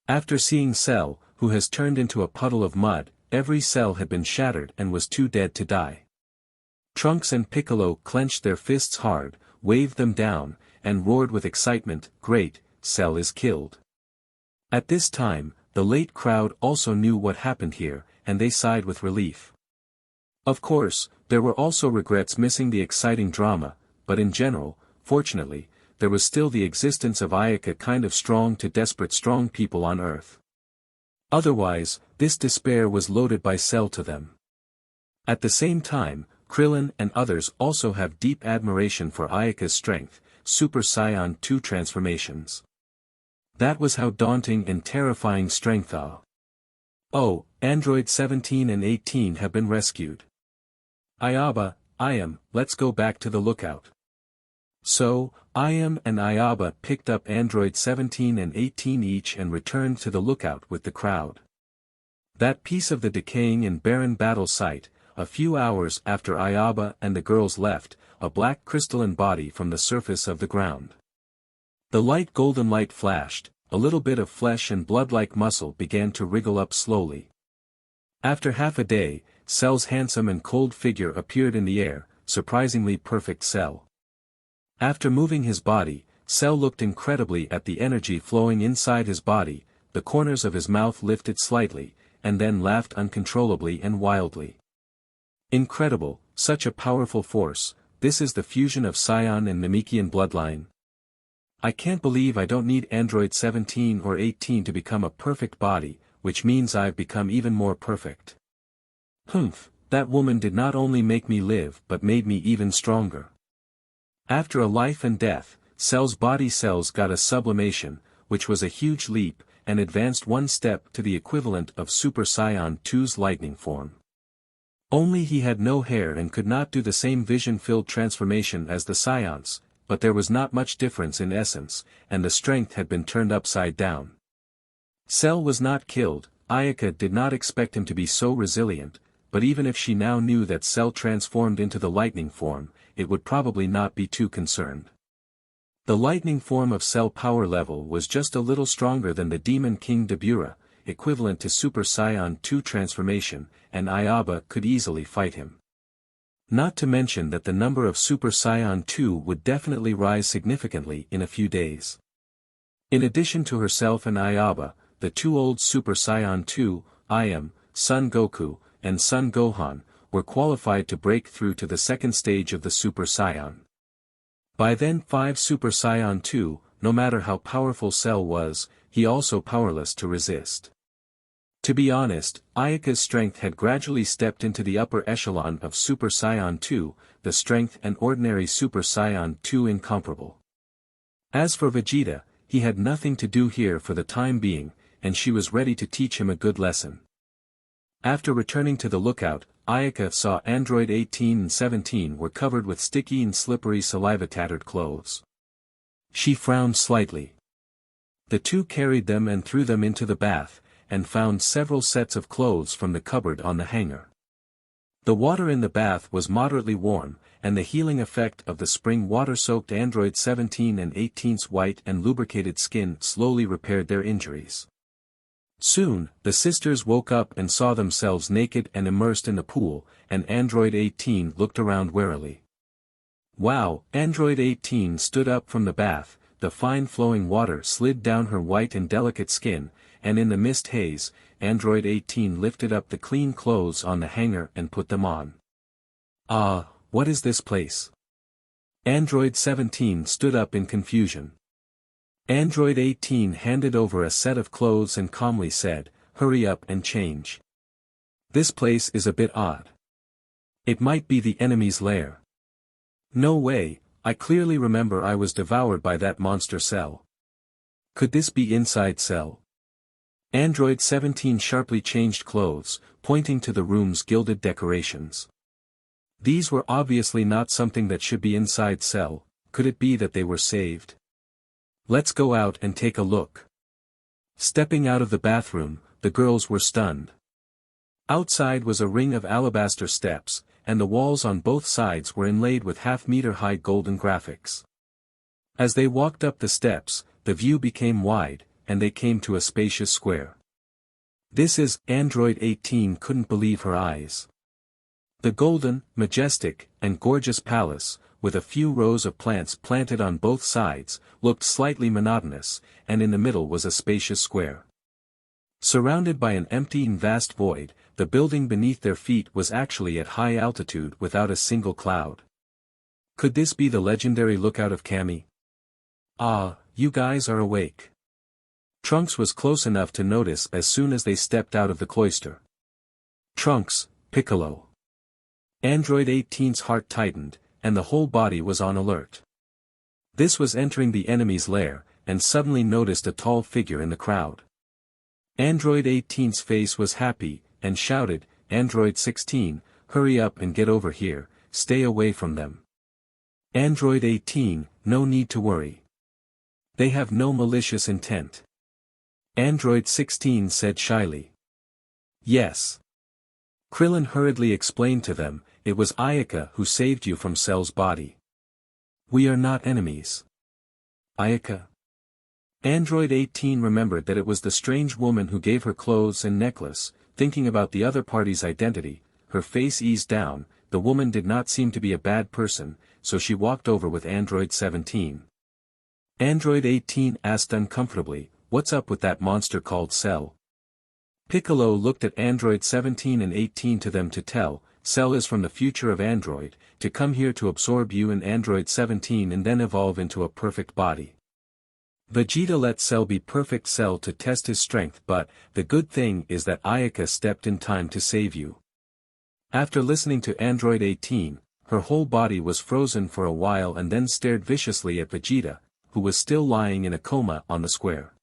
After seeing Cell, who has turned into a puddle of mud, every cell had been shattered and was too dead to die. Trunks and Piccolo clenched their fists hard, waved them down, and roared with excitement, "Great, Cell is killed." At this time, the late crowd also knew what happened here, and they sighed with relief. Of course, there were also regrets missing the exciting drama, but in general, fortunately, there was still the existence of Ayaka kind of strong to desperate strong people on Earth. Otherwise, this despair was loaded by Cell to them. At the same time, Krillin and others also have deep admiration for Ayaka's strength, Super Saiyan 2 transformations. That was how daunting and terrifying strength are. Oh, Android 17 and 18 have been rescued. Ayaba, let's go back to the lookout. So, and Ayaba picked up Android 17 and 18 each and returned to the lookout with the crowd. That piece of the decaying and barren battle site, a few hours after Ayaba and the girls left, a black crystalline body from the surface of the ground. The light golden light flashed, a little bit of flesh and blood-like muscle began to wriggle up slowly. After half a day, Cell's handsome and cold figure appeared in the air, surprisingly perfect Cell. After moving his body, Cell looked incredibly at the energy flowing inside his body, the corners of his mouth lifted slightly, and then laughed uncontrollably and wildly. Incredible, such a powerful force, this is the fusion of Saiyan and Namekian bloodline. I can't believe I don't need Android 17 or 18 to become a perfect body, which means I've become even more perfect. Humph, that woman did not only make me live but made me even stronger. After a life and death, Cell's body cells got a sublimation, which was a huge leap, and advanced one step to the equivalent of Super Saiyan 2's lightning form. Only he had no hair and could not do the same vision-filled transformation as the Saiyans, but there was not much difference in essence, and the strength had been turned upside down. Cell was not killed. Ayaka did not expect him to be so resilient, but even if she now knew that Cell transformed into the lightning form, it would probably not be too concerned. The lightning form of Cell power level was just a little stronger than the Demon King Dabura, equivalent to Super Saiyan 2 transformation, and Ayaba could easily fight him. Not to mention that the number of Super Saiyan 2 would definitely rise significantly in a few days. In addition to herself and Ayaba, the two old Super Saiyan 2, Son Goku, and Son Gohan, were qualified to break through to the second stage of the Super Saiyan. By then 5 Super Saiyan 2, no matter how powerful Cell was, he also powerless to resist. To be honest, Ayaka's strength had gradually stepped into the upper echelon of Super Saiyan 2, the strength and ordinary Super Saiyan 2 incomparable. As for Vegeta, he had nothing to do here for the time being, and she was ready to teach him a good lesson. After returning to the lookout, Ayaka saw Android 18 and 17 were covered with sticky and slippery saliva-tattered clothes. She frowned slightly. The two carried them and threw them into the bath, and found several sets of clothes from the cupboard on the hanger. The water in the bath was moderately warm, and the healing effect of the spring water soaked Android 17 and 18's white and lubricated skin slowly repaired their injuries. Soon, the sisters woke up and saw themselves naked and immersed in the pool, and Android 18 looked around warily. Wow! Android 18 stood up from the bath, the fine flowing water slid down her white and delicate skin, and in the mist haze, Android 18 lifted up the clean clothes on the hanger and put them on. Ah, what is this place? Android 17 stood up in confusion. Android 18 handed over a set of clothes and calmly said, "Hurry up and change. This place is a bit odd. It might be the enemy's lair." "No way, I clearly remember I was devoured by that monster Cell. Could this be inside Cell?" Android 17 sharply changed clothes, pointing to the room's gilded decorations. These were obviously not something that should be inside Cell. Could it be that they were saved? "Let's go out and take a look." Stepping out of the bathroom, the girls were stunned. Outside was a ring of alabaster steps, and the walls on both sides were inlaid with half-meter-high golden graphics. As they walked up the steps, the view became wide, and they came to a spacious square. "This is," Android 18 couldn't believe her eyes. The golden, majestic, and gorgeous palace, with a few rows of plants planted on both sides, looked slightly monotonous, and in the middle was a spacious square. Surrounded by an empty and vast void, the building beneath their feet was actually at high altitude without a single cloud. Could this be the legendary lookout of Kami? "Ah, you guys are awake." Trunks was close enough to notice as soon as they stepped out of the cloister. "Trunks, Piccolo." Android 18's heart tightened, and the whole body was on alert. This was entering the enemy's lair, and suddenly noticed a tall figure in the crowd. Android 18's face was happy, and shouted, "Android 16, hurry up and get over here, stay away from them." Android 18, no need to worry. They have no malicious intent. Android 16 said shyly. Yes. Krillin hurriedly explained to them, "It was Ayaka who saved you from Cell's body. We are not enemies." Ayaka? Android 18 remembered that it was the strange woman who gave her clothes and necklace. Thinking about the other party's identity, her face eased down. The woman did not seem to be a bad person, so she walked over with Android 17. Android 18 asked uncomfortably, "What's up with that monster called Cell?" Piccolo looked at Android 17 and 18 to them to tell, "Cell is from the future of Android, to come here to absorb you and Android 17 and then evolve into a perfect body. Vegeta let Cell be perfect Cell to test his strength, but the good thing is that Ayaka stepped in time to save you." After listening to Android 18, her whole body was frozen for a while and then stared viciously at Vegeta, who was still lying in a coma on the square.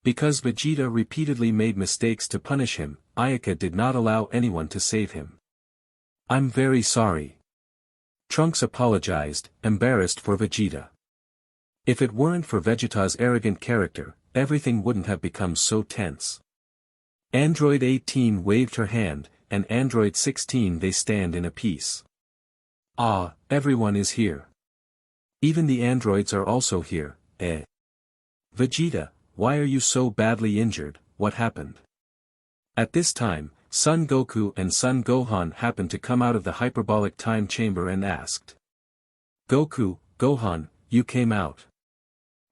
Because Vegeta repeatedly made mistakes to punish him, Ayaka did not allow anyone to save him. "I'm very sorry." Trunks apologized, embarrassed for Vegeta. If it weren't for Vegeta's arrogant character, everything wouldn't have become so tense. Android 18 waved her hand, and Android 16 they stand in a peace. "Ah, everyone is here. Even the androids are also here, eh? Vegeta, why are you so badly injured, what happened?" At this time, Son Goku and Son Gohan happened to come out of the hyperbolic time chamber and asked. "Goku, Gohan, you came out."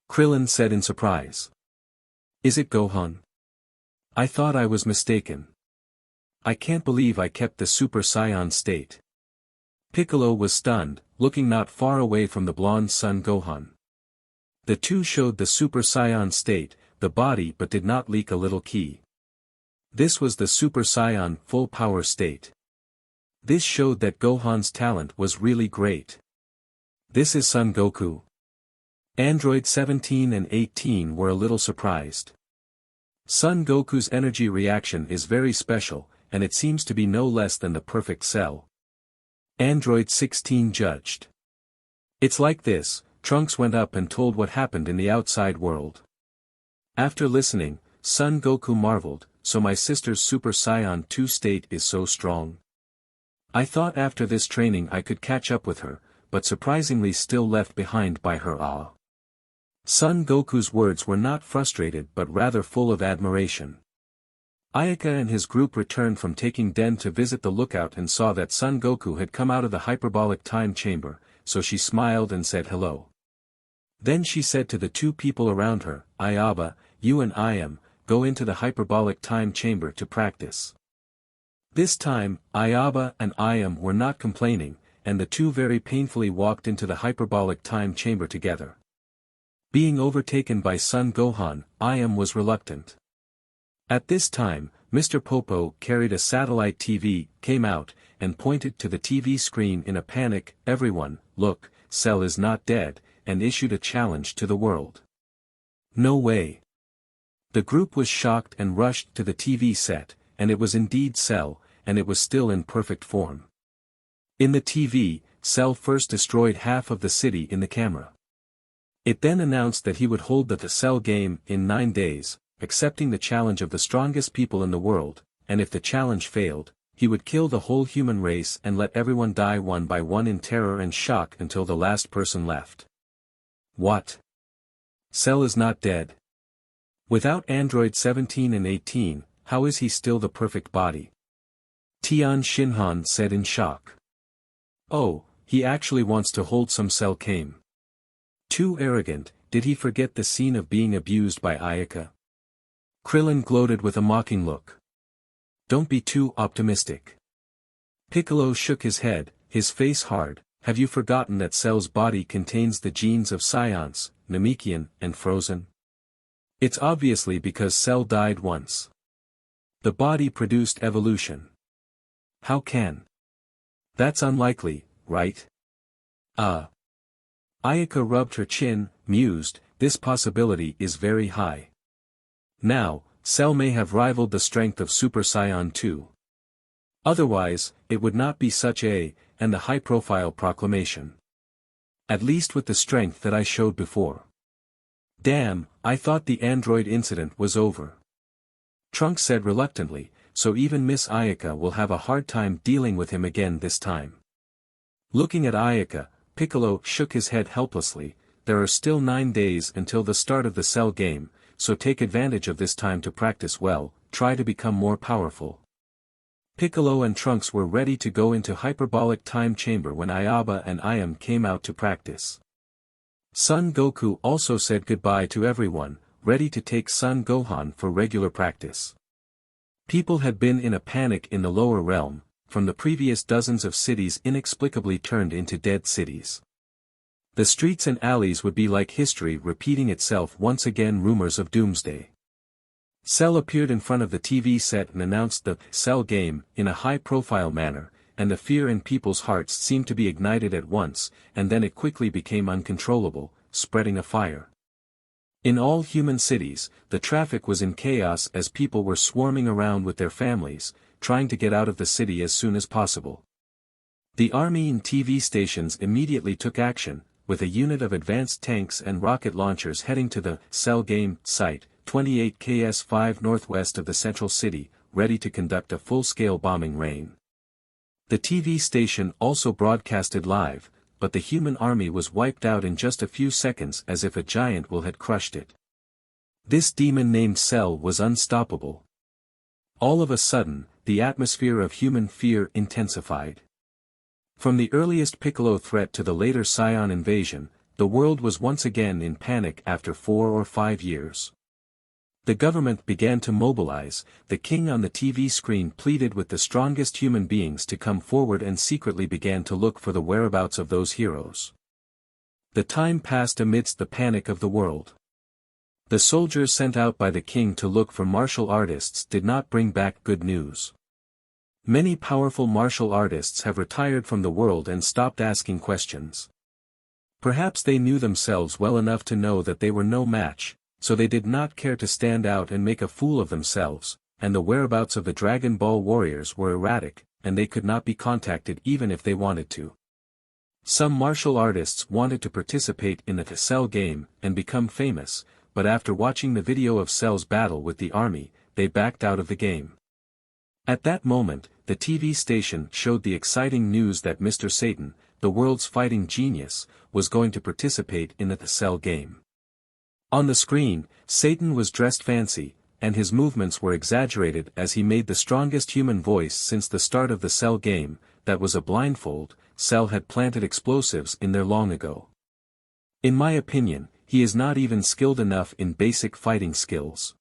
Krillin said in surprise. "Is it Gohan? I thought I was mistaken. I can't believe I kept the Super Saiyan state." Piccolo was stunned, looking not far away from the blonde Son Gohan. The two showed the Super Saiyan state, the body, but did not leak a little key. This was the Super Saiyan full power state. This showed that Gohan's talent was really great. "This is Son Goku." Android 17 and 18 were a little surprised. Son Goku's energy reaction is very special, and it seems to be no less than the perfect Cell. Android 16 judged. "It's like this," Trunks went up and told what happened in the outside world. After listening, Son Goku marveled, "So my sister's Super Saiyan 2 state is so strong. I thought after this training I could catch up with her, but surprisingly still left behind by her awe." Son Goku's words were not frustrated but rather full of admiration. Ayaka and his group returned from taking Den to visit the lookout and saw that Son Goku had come out of the hyperbolic time chamber, so she smiled and said hello. Then she said to the two people around her, "Ayaba, you and Iam, go into the hyperbolic time chamber to practice." This time, Ayaba and Iam were not complaining, and the two very painfully walked into the hyperbolic time chamber together. Being overtaken by Son Gohan, Iam was reluctant. At this time, Mr. Popo carried a satellite TV, came out, and pointed to the TV screen in a panic, "Everyone, look, Cell is not dead," and issued a challenge to the world. "No way." The group was shocked and rushed to the TV set, and it was indeed Cell, and it was still in perfect form. In the TV, Cell first destroyed half of the city in the camera. It then announced that he would hold the Cell game in 9 days, accepting the challenge of the strongest people in the world, and if the challenge failed, he would kill the whole human race and let everyone die one by one in terror and shock until the last person left. What? Cell is not dead? Without Android 17 and 18, how is he still the perfect body? Tian Xinhan said in shock. Oh, he actually wants to hold some Cell came. Too arrogant, did he forget the scene of being abused by Ayaka? Krillin gloated with a mocking look. Don't be too optimistic. Piccolo shook his head, his face hard. Have you forgotten that Cell's body contains the genes of Science, Namekian, and Frozen? It's obviously because Cell died once. The body produced evolution. How can? That's unlikely, right? Ayaka rubbed her chin, mused, this possibility is very high. Now, Cell may have rivaled the strength of Super Saiyan 2. Otherwise, it would not be such and the high-profile proclamation. At least with the strength that I showed before. Damn, I thought the android incident was over. Trunks said reluctantly, so even Miss Ayaka will have a hard time dealing with him again this time. Looking at Ayaka, Piccolo shook his head helplessly. There are still 9 days until the start of the Cell game, so take advantage of this time to practice well, try to become more powerful. Piccolo and Trunks were ready to go into hyperbolic time chamber when Ayaba and Iam came out to practice. Son Goku also said goodbye to everyone, ready to take Son Gohan for regular practice. People had been in a panic in the lower realm, from the previous dozens of cities inexplicably turned into dead cities. The streets and alleys would be like history repeating itself once again. Rumors of doomsday. Cell appeared in front of the TV set and announced the Cell game in a high-profile manner, and the fear in people's hearts seemed to be ignited at once, and then it quickly became uncontrollable, spreading a fire. In all human cities, the traffic was in chaos as people were swarming around with their families, trying to get out of the city as soon as possible. The army and TV stations immediately took action, with a unit of advanced tanks and rocket launchers heading to the Cell game site, 28 km northwest of the central city, ready to conduct a full-scale bombing rain. The TV station also broadcasted live, but the human army was wiped out in just a few seconds as if a giant will had crushed it. This demon named Cell was unstoppable. All of a sudden, the atmosphere of human fear intensified. From the earliest Piccolo threat to the later Saiyan invasion, the world was once again in panic after 4 or 5 years. The government began to mobilize. The king on the TV screen pleaded with the strongest human beings to come forward and secretly began to look for the whereabouts of those heroes. The time passed amidst the panic of the world. The soldiers sent out by the king to look for martial artists did not bring back good news. Many powerful martial artists have retired from the world and stopped asking questions. Perhaps they knew themselves well enough to know that they were no match, so they did not care to stand out and make a fool of themselves, and the whereabouts of the Dragon Ball warriors were erratic, and they could not be contacted even if they wanted to. Some martial artists wanted to participate in the Cell game and become famous, but after watching the video of Cell's battle with the army, they backed out of the game. At that moment, the TV station showed the exciting news that Mr. Satan, the world's fighting genius, was going to participate in the Cell game. On the screen, Satan was dressed fancy, and his movements were exaggerated as he made the strongest human voice since the start of the Cell game. That was a blindfold. Cell had planted explosives in there long ago. In my opinion, he is not even skilled enough in basic fighting skills.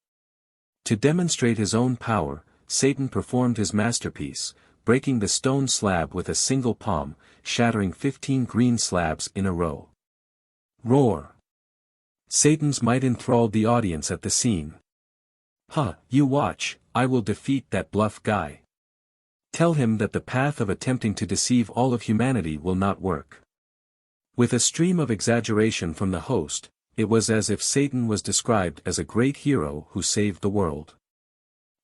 To demonstrate his own power, Satan performed his masterpiece, breaking the stone slab with a single palm, shattering 15 green slabs in a row. Roar! Satan's might enthralled the audience at the scene. You watch, I will defeat that bluff guy. Tell him that the path of attempting to deceive all of humanity will not work. With a stream of exaggeration from the host, it was as if Satan was described as a great hero who saved the world.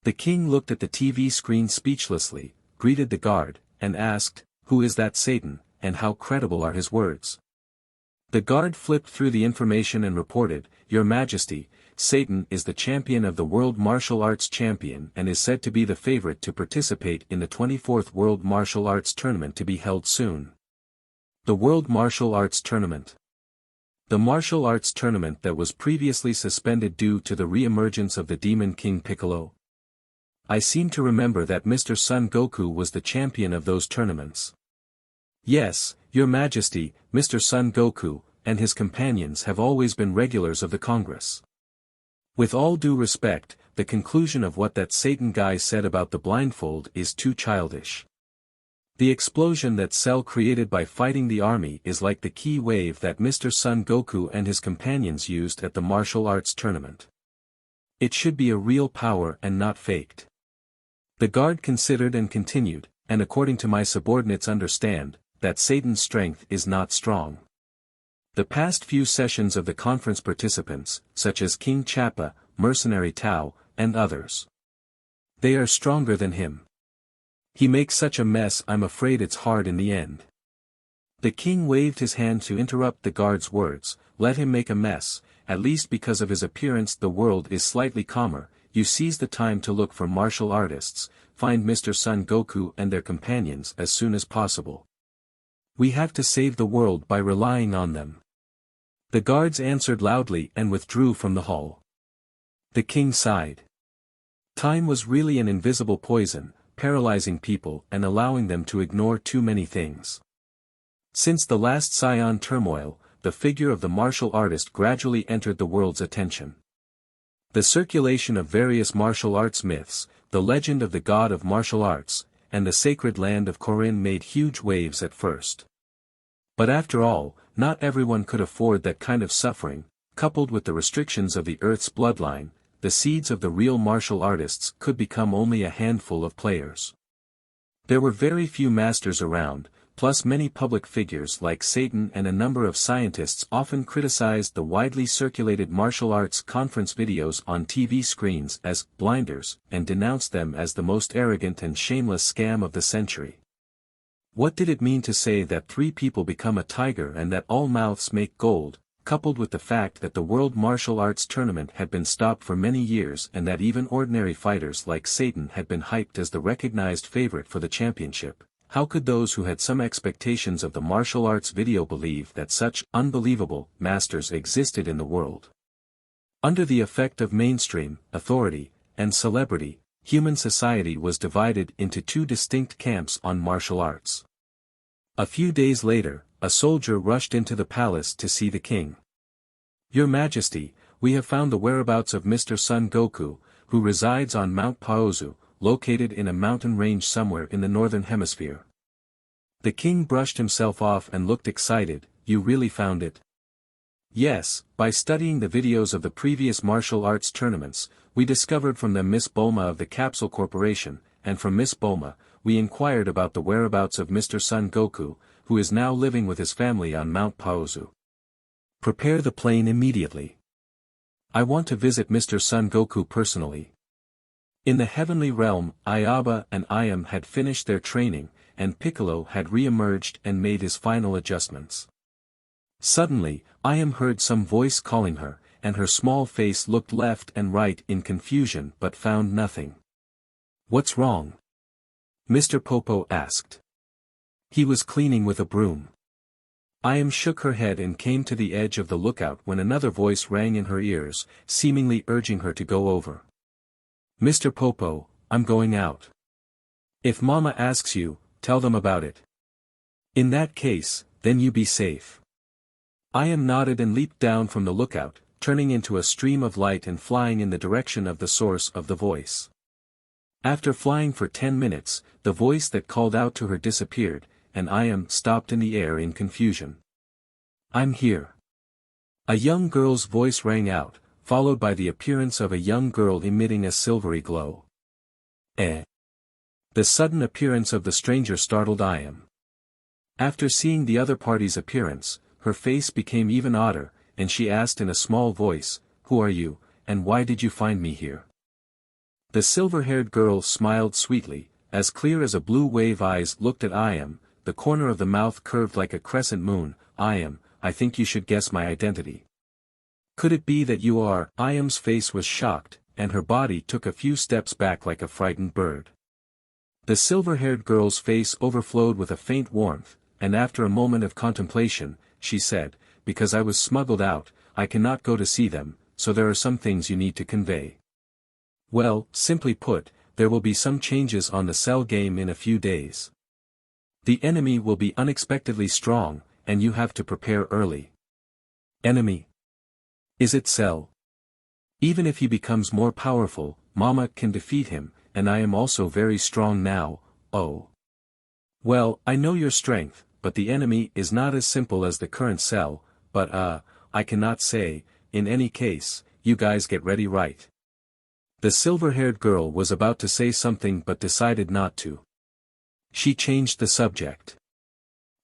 The king looked at the TV screen speechlessly, greeted the guard, and asked, "Who is that Satan, and how credible are his words?" The guard flipped through the information and reported, "Your Majesty, Satan is the champion of the World Martial Arts Champion and is said to be the favorite to participate in the 24th World Martial Arts Tournament to be held soon." The World Martial Arts Tournament. The martial arts tournament that was previously suspended due to the re-emergence of the Demon King Piccolo. I seem to remember that Mr. Son Goku was the champion of those tournaments. Yes, Your Majesty, Mr. Son Goku, and his companions have always been regulars of the Congress. With all due respect, the conclusion of what that Satan guy said about the blindfold is too childish. The explosion that Cell created by fighting the army is like the key wave that Mr. Son Goku and his companions used at the martial arts tournament. It should be a real power and not faked. The guard considered and continued, and according to my subordinates understand, that Satan's strength is not strong. The past few sessions of the conference participants, such as King Chappa, Mercenary Tao, and others. They are stronger than him. He makes such a mess I'm afraid it's hard in the end. The king waved his hand to interrupt the guard's words, let him make a mess, at least because of his appearance the world is slightly calmer, you seize the time to look for martial artists, find Mr. Son Goku and their companions as soon as possible. We have to save the world by relying on them. The guards answered loudly and withdrew from the hall. The king sighed. Time was really an invisible poison, paralyzing people and allowing them to ignore too many things. Since the last Saiyan turmoil, the figure of the martial artist gradually entered the world's attention. The circulation of various martial arts myths, the legend of the god of martial arts, and the sacred land of Korin made huge waves at first. But after all, not everyone could afford that kind of suffering, coupled with the restrictions of the Earth's bloodline. The seeds of the real martial artists could become only a handful of players. There were very few masters around, plus many public figures like Satan and a number of scientists often criticized the widely circulated martial arts conference videos on TV screens as blinders and denounced them as the most arrogant and shameless scam of the century. What did it mean to say that 3 people become a tiger and that all mouths make gold? Coupled with the fact that the World Martial Arts Tournament had been stopped for many years and that even ordinary fighters like Satan had been hyped as the recognized favorite for the championship, how could those who had some expectations of the martial arts video believe that such unbelievable masters existed in the world? Under the effect of mainstream, authority, and celebrity, human society was divided into 2 distinct camps on martial arts. A few days later, a soldier rushed into the palace to see the king. Your Majesty, we have found the whereabouts of Mr. Son Goku, who resides on Mount Paozu, located in a mountain range somewhere in the northern hemisphere. The king brushed himself off and looked excited. You really found it? Yes, by studying the videos of the previous martial arts tournaments, we discovered from them Miss Bulma of the Capsule Corporation, and from Miss Bulma, we inquired about the whereabouts of Mr. Son Goku, who is now living with his family on Mount Paozu. Prepare the plane immediately. I want to visit Mr. Son Goku personally. In the heavenly realm, Ayaba and Iam had finished their training, and Piccolo had re-emerged and made his final adjustments. Suddenly, Iam heard some voice calling her, and her small face looked left and right in confusion but found nothing. What's wrong? Mr. Popo asked. He was cleaning with a broom. Iam shook her head and came to the edge of the lookout when another voice rang in her ears, seemingly urging her to go over. Mr. Popo, I'm going out. If Mama asks you, tell them about it. In that case, then you be safe. Iam nodded and leaped down from the lookout, turning into a stream of light and flying in the direction of the source of the voice. After flying for 10 minutes, the voice that called out to her disappeared, and Iam stopped in the air in confusion. I'm here. A young girl's voice rang out, followed by the appearance of a young girl emitting a silvery glow. The sudden appearance of the stranger startled Iam. After seeing the other party's appearance, her face became even odder, and she asked in a small voice, Who are you, and why did you find me here? The silver-haired girl smiled sweetly, as clear as a blue wave eyes looked at Iam, the corner of the mouth curved like a crescent moon. Iam, I think you should guess my identity. Could it be that you are? Iam's face was shocked, and her body took a few steps back like a frightened bird. The silver-haired girl's face overflowed with a faint warmth, and after a moment of contemplation, she said, because I was smuggled out, I cannot go to see them, so there are some things you need to convey. Well, simply put, there will be some changes on the Cell game in a few days. The enemy will be unexpectedly strong, and you have to prepare early. Enemy? Is it Cell? Even if he becomes more powerful, Mama can defeat him, and I am also very strong now, oh. Well, I know your strength, but the enemy is not as simple as the current Cell, but I cannot say, in any case, you guys get ready right. The silver-haired girl was about to say something but decided not to. She changed the subject.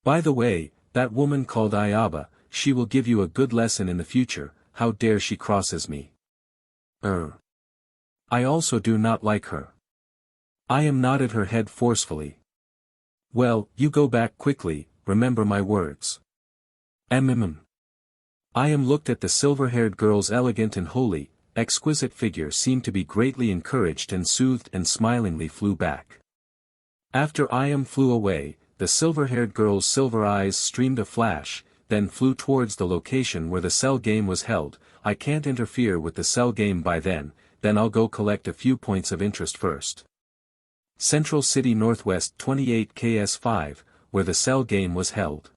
By the way, that woman called Ayaba, she will give you a good lesson in the future, how dare she crosses me. I also do not like her. I nodded her head forcefully. Well, you go back quickly, remember my words. I looked at the silver-haired girl's elegant and holy, exquisite figure seemed to be greatly encouraged and soothed and smilingly flew back. After flew away, the silver-haired girl's silver eyes streamed a flash, then flew towards the location where the Cell game was held. I can't interfere with the Cell game by then I'll go collect a few points of interest first. Central City Northwest 28 KS5, where the Cell game was held.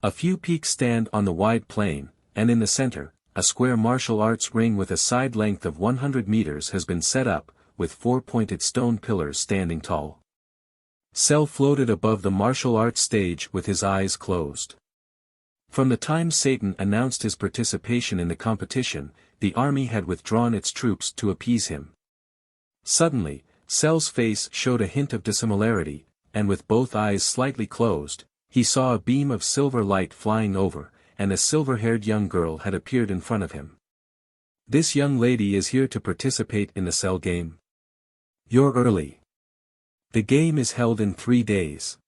A few peaks stand on the wide plain, and in the center, a square martial arts ring with a side length of 100 meters has been set up, with 4 pointed stone pillars standing tall. Cell floated above the martial arts stage with his eyes closed. From the time Satan announced his participation in the competition, the army had withdrawn its troops to appease him. Suddenly, Cell's face showed a hint of dissimilarity, and with both eyes slightly closed, he saw a beam of silver light flying over, and a silver-haired young girl had appeared in front of him. This young lady is here to participate in the Cell game. You're early. The game is held in 3 days.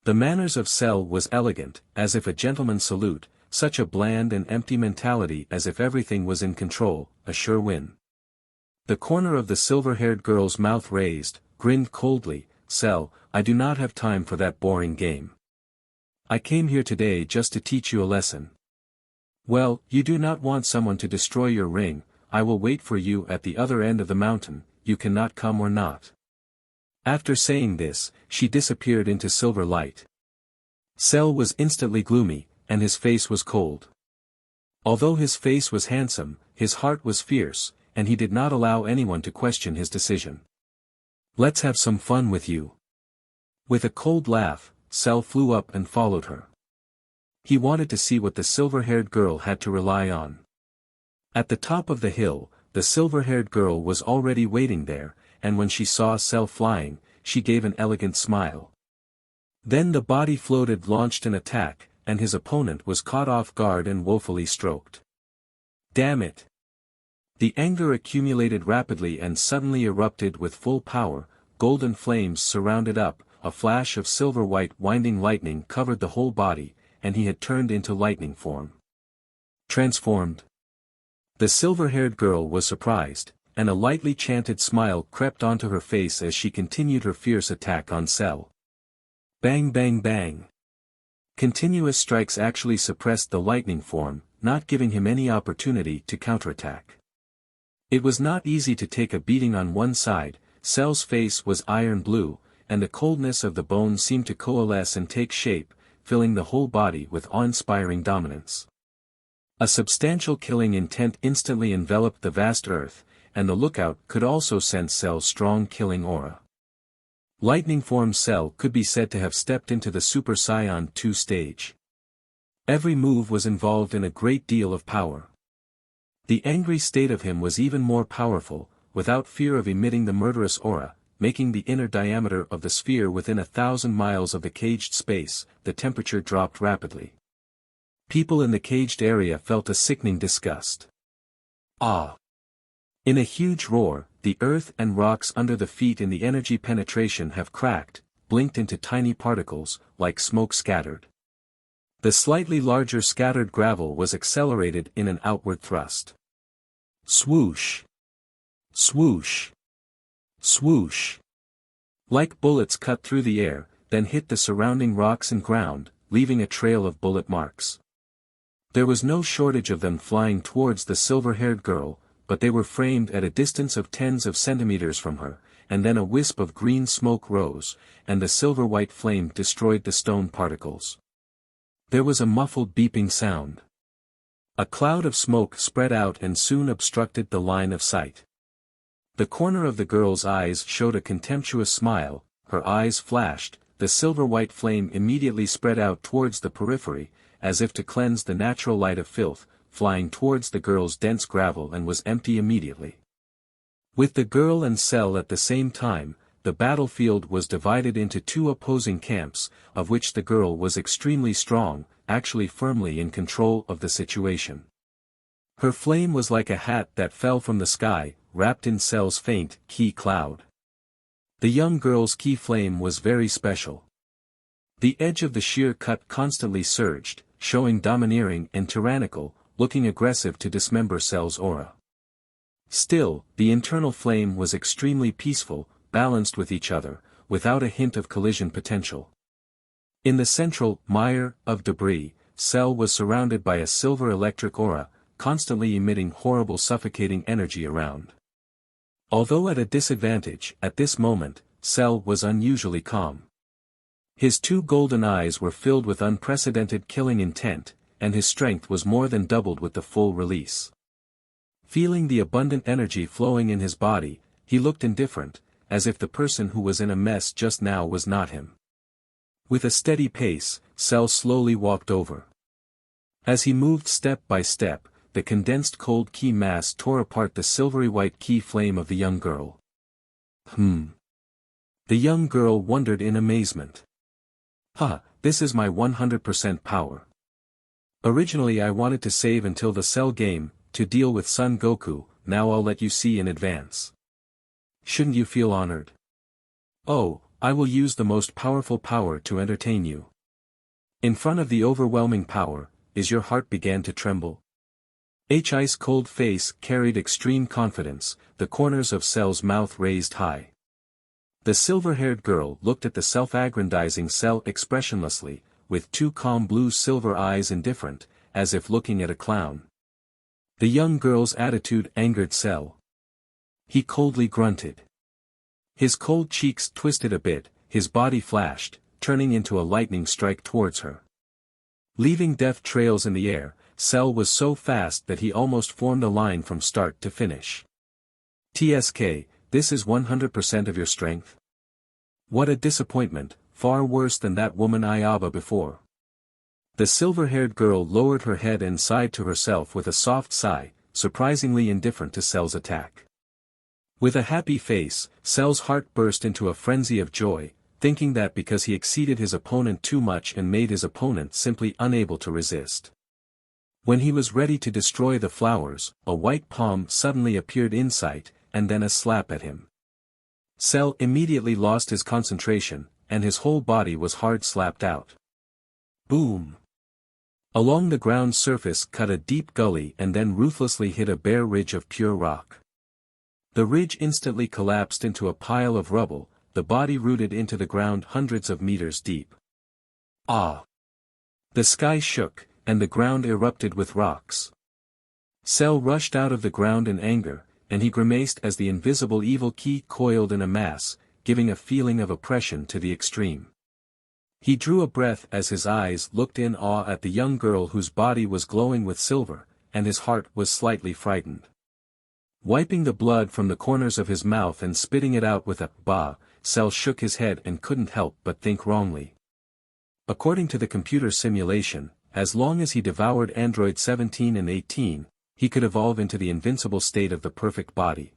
The manners of Cell was elegant, as if a gentleman's salute, such a bland and empty mentality as if everything was in control, a sure win. The corner of the silver-haired girl's mouth raised, grinned coldly, Cell, I do not have time for that boring game. I came here today just to teach you a lesson. Well, you do not want someone to destroy your ring, I will wait for you at the other end of the mountain, you cannot come or not. After saying this, she disappeared into silver light. Cell was instantly gloomy, and his face was cold. Although his face was handsome, his heart was fierce, and he did not allow anyone to question his decision. Let's have some fun with you. With a cold laugh, Cell flew up and followed her. He wanted to see what the silver-haired girl had to rely on. At the top of the hill, the silver-haired girl was already waiting there, and when she saw Cell flying, she gave an elegant smile. Then the body floated, launched an attack, and his opponent was caught off guard and woefully stroked. Damn it! The anger accumulated rapidly and suddenly erupted with full power, golden flames surrounded up, a flash of silver-white winding lightning covered the whole body, and he had turned into lightning form. Transformed. The silver-haired girl was surprised, and a lightly chanted smile crept onto her face as she continued her fierce attack on Cell. Bang bang bang. Continuous strikes actually suppressed the lightning form, not giving him any opportunity to counterattack. It was not easy to take a beating on one side. Cell's face was iron blue, and the coldness of the bone seemed to coalesce and take shape, filling the whole body with awe-inspiring dominance. A substantial killing intent instantly enveloped the vast earth, and the lookout could also sense Cell's strong killing aura. Lightning form Cell could be said to have stepped into the Super Saiyan 2 stage. Every move was involved in a great deal of power. The angry state of him was even more powerful, without fear of emitting the murderous aura, making the inner diameter of the sphere within 1,000 miles of the caged space. The temperature dropped rapidly. People in the caged area felt a sickening disgust. Ah! In a huge roar, the earth and rocks under the feet in the energy penetration have cracked, blinked into tiny particles, like smoke scattered. The slightly larger scattered gravel was accelerated in an outward thrust. Swoosh! Swoosh! Swoosh! Like bullets cut through the air, then hit the surrounding rocks and ground, leaving a trail of bullet marks. There was no shortage of them flying towards the silver-haired girl, but they were framed at a distance of tens of centimeters from her, and then a wisp of green smoke rose, and the silver-white flame destroyed the stone particles. There was a muffled beeping sound. A cloud of smoke spread out and soon obstructed the line of sight. The corner of the girl's eyes showed a contemptuous smile, her eyes flashed, the silver-white flame immediately spread out towards the periphery, as if to cleanse the natural light of filth, flying towards the girl's dense gravel and was empty immediately. With the girl and Cell at the same time, the battlefield was divided into two opposing camps, of which the girl was extremely strong, actually firmly in control of the situation. Her flame was like a hat that fell from the sky, wrapped in Cell's faint, ki cloud. The young girl's ki flame was very special. The edge of the sheer cut constantly surged, showing domineering and tyrannical, looking aggressive to dismember Cell's aura. Still, the internal flame was extremely peaceful, balanced with each other, without a hint of collision potential. In the central mire of debris, Cell was surrounded by a silver electric aura, constantly emitting horrible suffocating energy around. Although at a disadvantage, at this moment, Cell was unusually calm. His two golden eyes were filled with unprecedented killing intent, and his strength was more than doubled with the full release. Feeling the abundant energy flowing in his body, he looked indifferent, as if the person who was in a mess just now was not him. With a steady pace, Cell slowly walked over. As he moved step by step, the condensed cold ki mass tore apart the silvery white ki flame of the young girl. The young girl wondered in amazement. This is my 100% power. Originally I wanted to save until the Cell game, to deal with Son Goku, now I'll let you see in advance. Shouldn't you feel honored? Oh, I will use the most powerful power to entertain you. In front of the overwhelming power, your heart began to tremble. Ice cold face carried extreme confidence, the corners of Cell's mouth raised high. The silver-haired girl looked at the self-aggrandizing Cell expressionlessly, with two calm blue-silver eyes indifferent, as if looking at a clown. The young girl's attitude angered Cell. He coldly grunted. His cold cheeks twisted a bit, his body flashed, turning into a lightning strike towards her. Leaving death trails in the air, Cell was so fast that he almost formed a line from start to finish. TSK, this is 100% of your strength? What a disappointment, far worse than that woman Ayaba before. The silver-haired girl lowered her head and sighed to herself with a soft sigh, surprisingly indifferent to Cell's attack. With a happy face, Cell's heart burst into a frenzy of joy, thinking that because he exceeded his opponent too much and made his opponent simply unable to resist. When he was ready to destroy the flowers, a white palm suddenly appeared in sight, and then a slap at him. Cell immediately lost his concentration, and his whole body was hard slapped out. Boom! Along the ground surface cut a deep gully and then ruthlessly hit a bare ridge of pure rock. The ridge instantly collapsed into a pile of rubble, the body rooted into the ground hundreds of meters deep. Ah! The sky shook, and the ground erupted with rocks. Cell rushed out of the ground in anger, and he grimaced as the invisible evil ki coiled in a mass, giving a feeling of oppression to the extreme. He drew a breath as his eyes looked in awe at the young girl whose body was glowing with silver, and his heart was slightly frightened. Wiping the blood from the corners of his mouth and spitting it out with a "bah," Cell shook his head and couldn't help but think wrongly. According to the computer simulation, as long as he devoured Android 17 and 18, he could evolve into the invincible state of the perfect body.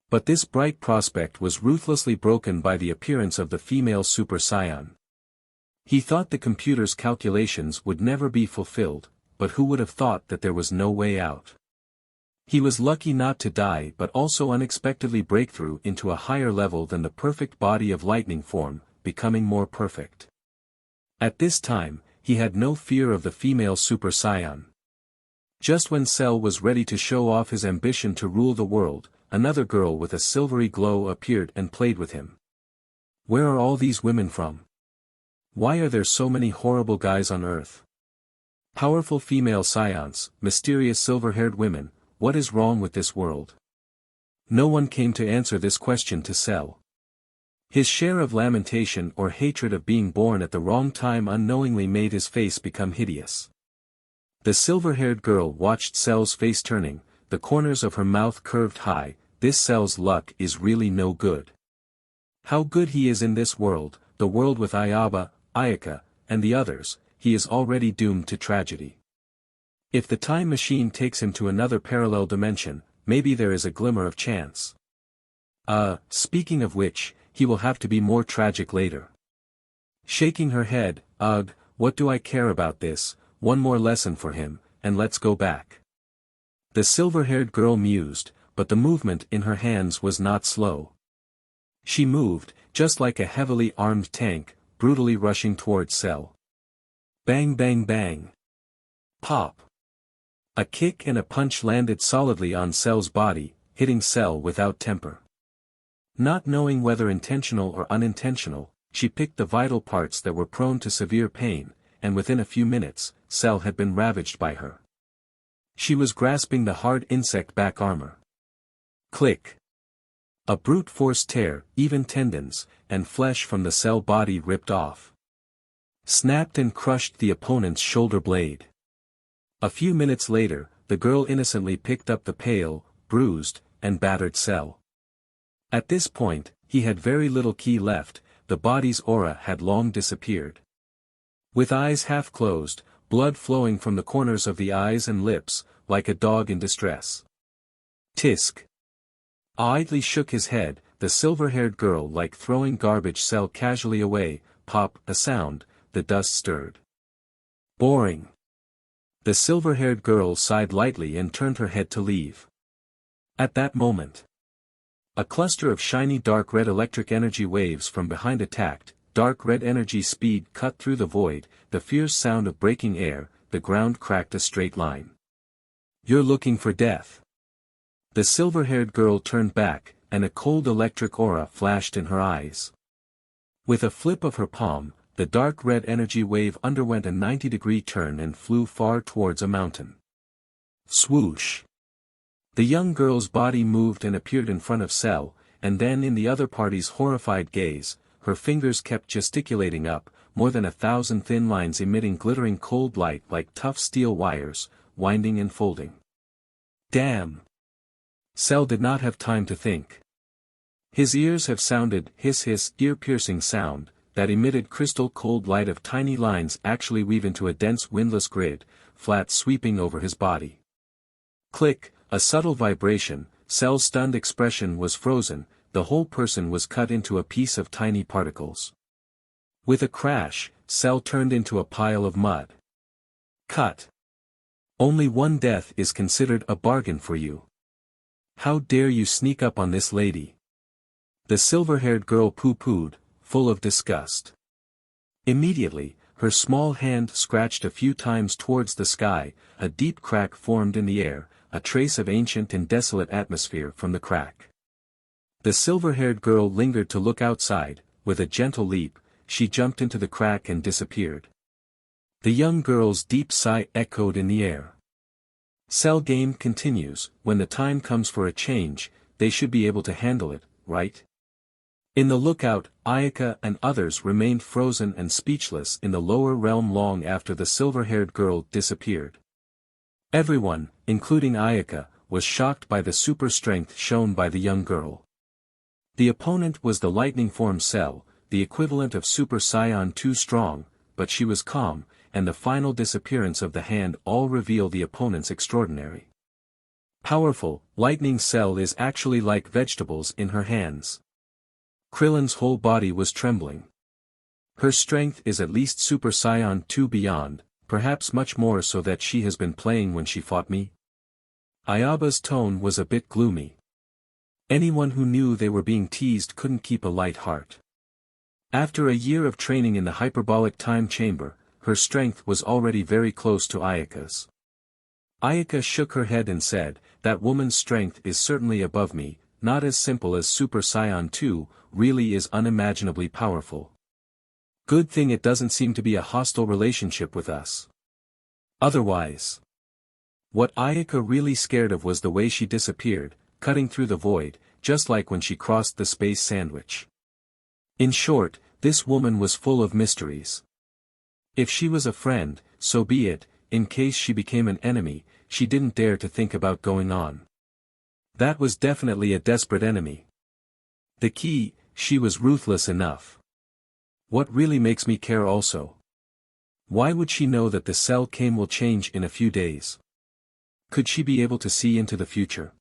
But this bright prospect was ruthlessly broken by the appearance of the female Super Saiyan. He thought the computer's calculations would never be fulfilled, but who would have thought that there was no way out? He was lucky not to die but also unexpectedly break through into a higher level than the perfect body of lightning form, becoming more perfect. At this time, he had no fear of the female Super Saiyan. Just when Cell was ready to show off his ambition to rule the world, another girl with a silvery glow appeared and played with him. Where are all these women from? Why are there so many horrible guys on Earth? Powerful female scions, mysterious silver-haired women, what is wrong with this world? No one came to answer this question to Cell. His share of lamentation or hatred of being born at the wrong time unknowingly made his face become hideous. The silver-haired girl watched Cell's face turning, the corners of her mouth curved high. This Cell's luck is really no good. How good he is in this world, the world with Ayaka, and the others, he is already doomed to tragedy. If the time machine takes him to another parallel dimension, maybe there is a glimmer of chance. Speaking of which, he will have to be more tragic later. Shaking her head, ugh, what do I care about this, one more lesson for him, and let's go back. The silver-haired girl mused, but the movement in her hands was not slow. She moved, just like a heavily armed tank, brutally rushing towards Cell. Bang bang bang. Pop. A kick and a punch landed solidly on Cell's body, hitting Cell without temper. Not knowing whether intentional or unintentional, she picked the vital parts that were prone to severe pain, and within a few minutes, Cell had been ravaged by her. She was grasping the hard insect back armor. Click. A brute force tear, even tendons, and flesh from the Cell body ripped off. Snapped and crushed the opponent's shoulder blade. A few minutes later, the girl innocently picked up the pale, bruised, and battered Cell. At this point, he had very little ki left, the body's aura had long disappeared. With eyes half closed, blood flowing from the corners of the eyes and lips, like a dog in distress. Tisk. Idly shook his head, the silver-haired girl like throwing garbage Cell casually away, pop, a sound, the dust stirred. Boring. The silver-haired girl sighed lightly and turned her head to leave. At that moment, a cluster of shiny dark red electric energy waves from behind attacked, dark red energy speed cut through the void, the fierce sound of breaking air, the ground cracked a straight line. You're looking for death. The silver-haired girl turned back, and a cold electric aura flashed in her eyes. With a flip of her palm, the dark red energy wave underwent a 90-degree turn and flew far towards a mountain. Swoosh! The young girl's body moved and appeared in front of Cell, and then in the other party's horrified gaze, her fingers kept gesticulating up, more than 1,000 thin lines emitting glittering cold light like tough steel wires, winding and folding. Damn! Cell did not have time to think. His ears have sounded hiss, ear-piercing sound, that emitted crystal cold light of tiny lines actually weave into a dense windless grid, flat sweeping over his body. Click, a subtle vibration, Cell's stunned expression was frozen, the whole person was cut into a piece of tiny particles. With a crash, Cell turned into a pile of mud. Cut. Only one death is considered a bargain for you. How dare you sneak up on this lady? The silver-haired girl pooh-poohed, full of disgust. Immediately, her small hand scratched a few times towards the sky, a deep crack formed in the air, a trace of ancient and desolate atmosphere from the crack. The silver-haired girl lingered to look outside, with a gentle leap, she jumped into the crack and disappeared. The young girl's deep sigh echoed in the air. Cell game continues, when the time comes for a change, they should be able to handle it, right? In the lookout, Ayaka and others remained frozen and speechless in the lower realm long after the silver-haired girl disappeared. Everyone, including Ayaka, was shocked by the super strength shown by the young girl. The opponent was the lightning form Cell, the equivalent of Super Saiyan 2 strong, but she was calm, and the final disappearance of the hand all reveal the opponent's extraordinary. Powerful, lightning Cell is actually like vegetables in her hands. Krillin's whole body was trembling. Her strength is at least Super Saiyan 2 beyond, perhaps much more so that she has been playing when she fought me. Ayaba's tone was a bit gloomy. Anyone who knew they were being teased couldn't keep a light heart. After a year of training in the hyperbolic time chamber, her strength was already very close to Ayaka's. Ayaka shook her head and said, "That woman's strength is certainly above me, not as simple as Super Saiyan 2, really is unimaginably powerful. Good thing it doesn't seem to be a hostile relationship with us." Otherwise. What Ayaka really scared of was the way she disappeared, cutting through the void, just like when she crossed the space sandwich. In short, this woman was full of mysteries. If she was a friend, so be it, in case she became an enemy, she didn't dare to think about going on. That was definitely a desperate enemy. The key, she was ruthless enough. What really makes me care also? Why would she know that the cell game will change in a few days? Could she be able to see into the future?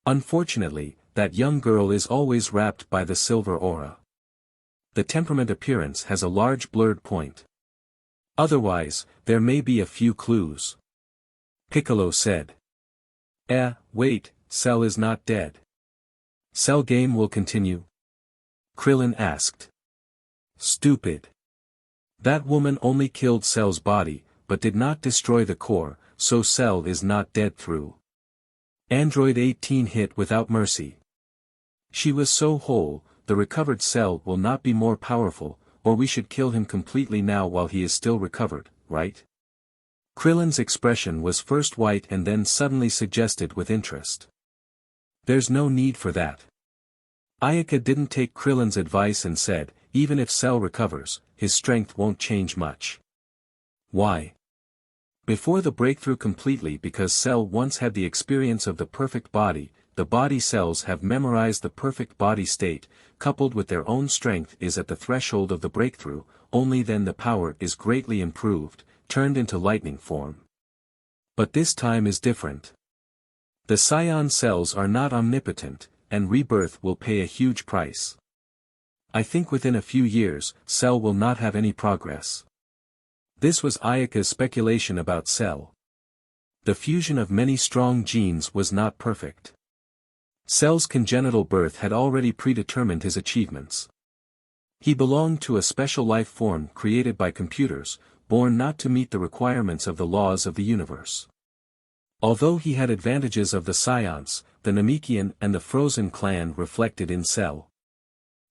Unfortunately, that young girl is always wrapped by the silver aura. The temperament appearance has a large blurred point. Otherwise, there may be a few clues. Piccolo said. Wait, Cell is not dead. Cell game will continue? Krillin asked. Stupid. That woman only killed Cell's body, but did not destroy the core, so Cell is not dead through. Android 18 hit without mercy. She was so whole, the recovered Cell will not be more powerful, or we should kill him completely now while he is still recovered, right? Krillin's expression was first white and then suddenly suggested with interest. There's no need for that. Ayaka didn't take Krillin's advice and said, even if Cell recovers, his strength won't change much. Why? Before the breakthrough completely, because Cell once had the experience of the perfect body, the body cells have memorized the perfect body state, coupled with their own strength is at the threshold of the breakthrough, only then the power is greatly improved, turned into lightning form. But this time is different. The Saiyan cells are not omnipotent, and rebirth will pay a huge price. I think within a few years, Cell will not have any progress. This was Ayaka's speculation about Cell. The fusion of many strong genes was not perfect. Cell's congenital birth had already predetermined his achievements. He belonged to a special life form created by computers, born not to meet the requirements of the laws of the universe. Although he had advantages of the Saiyans, the Namekian and the Frozen clan reflected in Cell.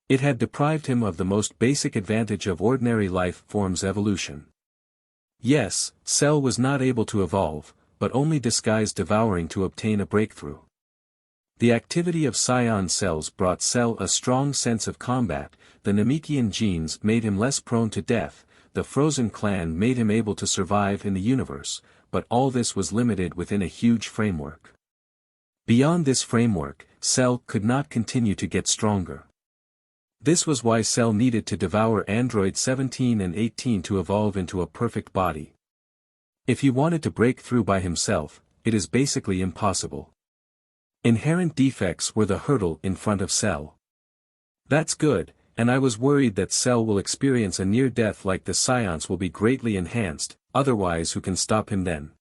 It had deprived him of the most basic advantage of ordinary life form's evolution. Yes, Cell was not able to evolve, but only disguised devouring to obtain a breakthrough. The activity of Saiyan cells brought Cell a strong sense of combat, the Namekian genes made him less prone to death, the Frozen clan made him able to survive in the universe, but all this was limited within a huge framework. Beyond this framework, Cell could not continue to get stronger. This was why Cell needed to devour Android 17 and 18 to evolve into a perfect body. If he wanted to break through by himself, it is basically impossible. Inherent defects were the hurdle in front of Cell. That's good, and I was worried that Cell will experience a near death like the Saiyans will be greatly enhanced, otherwise who can stop him then?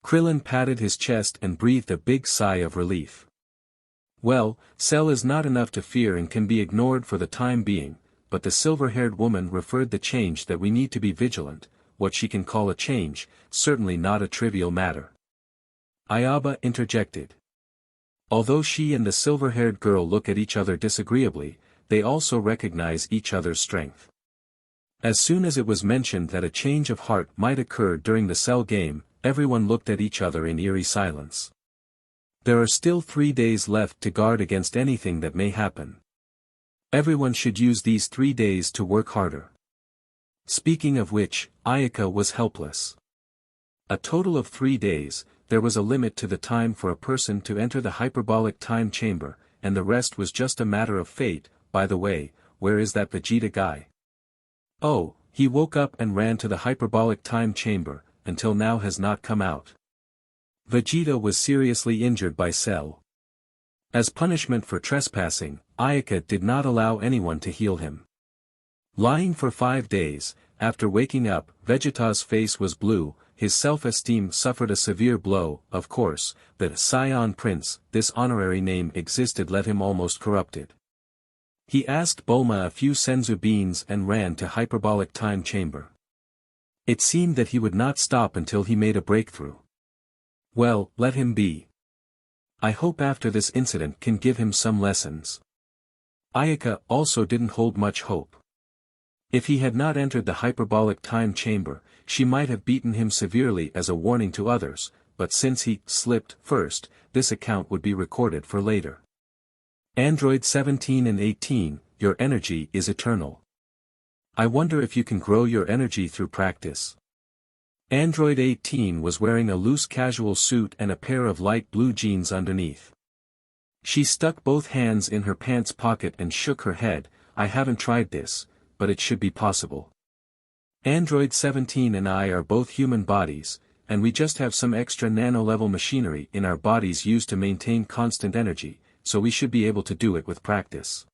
Krillin patted his chest and breathed a big sigh of relief. Well, Cell is not enough to fear and can be ignored for the time being, but the silver-haired woman referred the change that we need to be vigilant, what she can call a change, certainly not a trivial matter. Ayaba interjected. Although she and the silver-haired girl look at each other disagreeably, they also recognize each other's strength. As soon as it was mentioned that a change of heart might occur during the Cell game, everyone looked at each other in eerie silence. There are still 3 days left to guard against anything that may happen. Everyone should use these 3 days to work harder. Speaking of which, Ayaka was helpless. A total of 3 days, there was a limit to the time for a person to enter the hyperbolic time chamber, and the rest was just a matter of fate. By the way, where is that Vegeta guy? Oh, he woke up and ran to the hyperbolic time chamber, until now has not come out. Vegeta was seriously injured by Cell. As punishment for trespassing, Ayaka did not allow anyone to heal him. Lying for 5 days, after waking up, Vegeta's face was blue, his self-esteem suffered a severe blow, of course, the Saiyan Prince, this honorary name existed let him almost corrupted. He asked Bulma a few senzu beans and ran to hyperbolic time chamber. It seemed that he would not stop until he made a breakthrough. Well, let him be. I hope after this incident can give him some lessons. Ayaka also didn't hold much hope. If he had not entered the hyperbolic time chamber, she might have beaten him severely as a warning to others, but since he slipped first, this account would be recorded for later. Android 17 and 18, your energy is eternal. I wonder if you can grow your energy through practice. Android 18 was wearing a loose casual suit and a pair of light blue jeans underneath. She stuck both hands in her pants pocket and shook her head. I haven't tried this, but it should be possible. Android 17 and I are both human bodies, and we just have some extra nano-level machinery in our bodies used to maintain constant energy, so we should be able to do it with practice.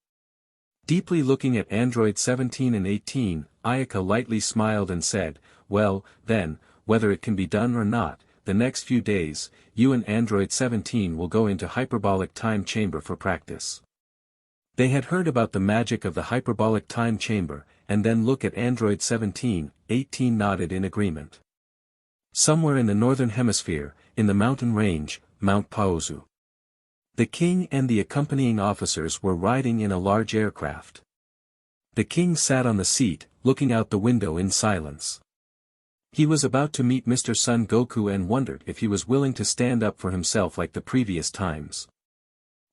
Deeply looking at Android 17 and 18, Ayaka lightly smiled and said, well, then, whether it can be done or not, the next few days, you and Android 17 will go into hyperbolic time chamber for practice. They had heard about the magic of the hyperbolic time chamber, and then look at Android 17, 18 nodded in agreement. Somewhere in the northern hemisphere, in the mountain range, Mount Paozu. The king and the accompanying officers were riding in a large aircraft. The king sat on the seat, looking out the window in silence. He was about to meet Mr. Son Goku and wondered if he was willing to stand up for himself like the previous times.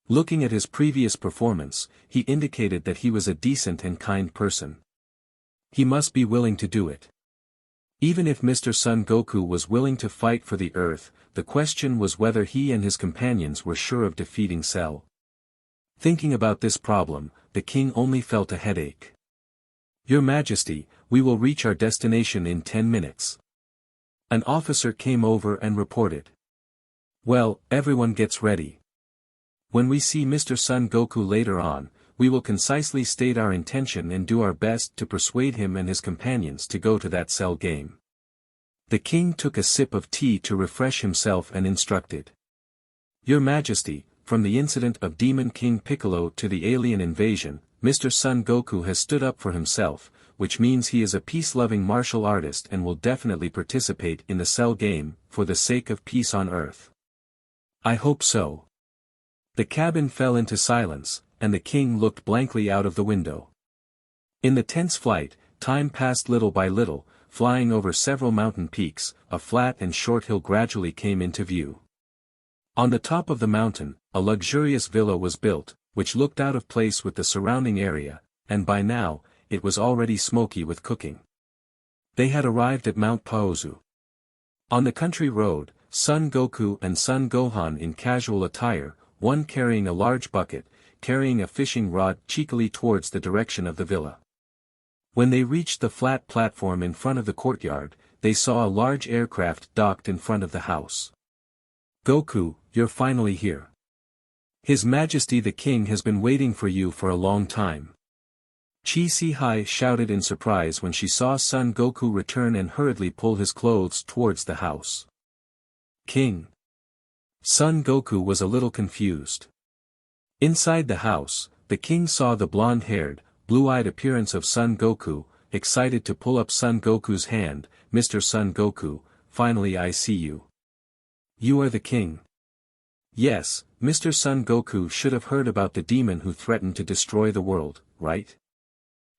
Looking at his previous performance, he indicated that he was a decent and kind person. He must be willing to do it. Even if Mr. Son Goku was willing to fight for the Earth, the question was whether he and his companions were sure of defeating Cell. Thinking about this problem, the king only felt a headache. Your Majesty, we will reach our destination in 10 minutes. An officer came over and reported. Well, everyone gets ready. When we see Mr. Son Goku later on, we will concisely state our intention and do our best to persuade him and his companions to go to that Cell game. The king took a sip of tea to refresh himself and instructed. Your Majesty, from the incident of Demon King Piccolo to the alien invasion, Mr. Son Goku has stood up for himself, which means he is a peace-loving martial artist and will definitely participate in the Cell game, for the sake of peace on Earth. I hope so. The cabin fell into silence, and the king looked blankly out of the window. In the tense flight, time passed little by little, flying over several mountain peaks, a flat and short hill gradually came into view. On the top of the mountain, a luxurious villa was built, which looked out of place with the surrounding area, and by now, it was already smoky with cooking. They had arrived at Mount Paozu. On the country road, Son Goku and Son Gohan in casual attire, one carrying a large bucket, carrying a fishing rod cheekily towards the direction of the villa. When they reached the flat platform in front of the courtyard, they saw a large aircraft docked in front of the house. Goku, you're finally here. His Majesty the King has been waiting for you for a long time. Chi Si-hai shouted in surprise when she saw Son Goku return and hurriedly pull his clothes towards the house. King. Son Goku was a little confused. Inside the house, the king saw the blonde-haired, blue-eyed appearance of Son Goku, excited to pull up Son Goku's hand. Mr. Son Goku, finally I see you. You are the king. Yes, Mr. Son Goku should have heard about the demon who threatened to destroy the world, right?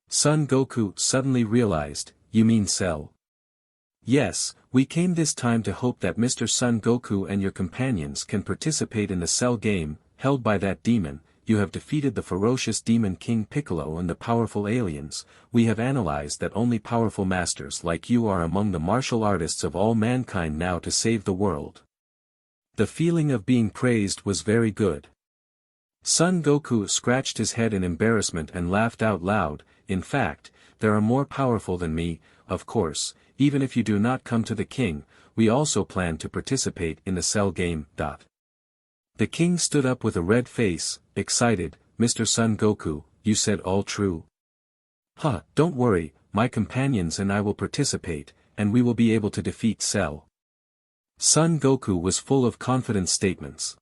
Son Goku suddenly realized, you mean Cell? Yes, we came this time to hope that Mr. Son Goku and your companions can participate in the Cell game, held by that demon. You have defeated the ferocious Demon King Piccolo and the powerful aliens. We have analyzed that only powerful masters like you are among the martial artists of all mankind now to save the world. The feeling of being praised was very good. Son Goku scratched his head in embarrassment and laughed out loud. In fact, there are more powerful than me, of course. Even if you do not come to the king, we also plan to participate in the Cell game. The king stood up with a red face, excited. Mr. Son Goku, you said all true. Huh, don't worry, my companions and I will participate, and we will be able to defeat Cell. Son Goku was full of confident statements.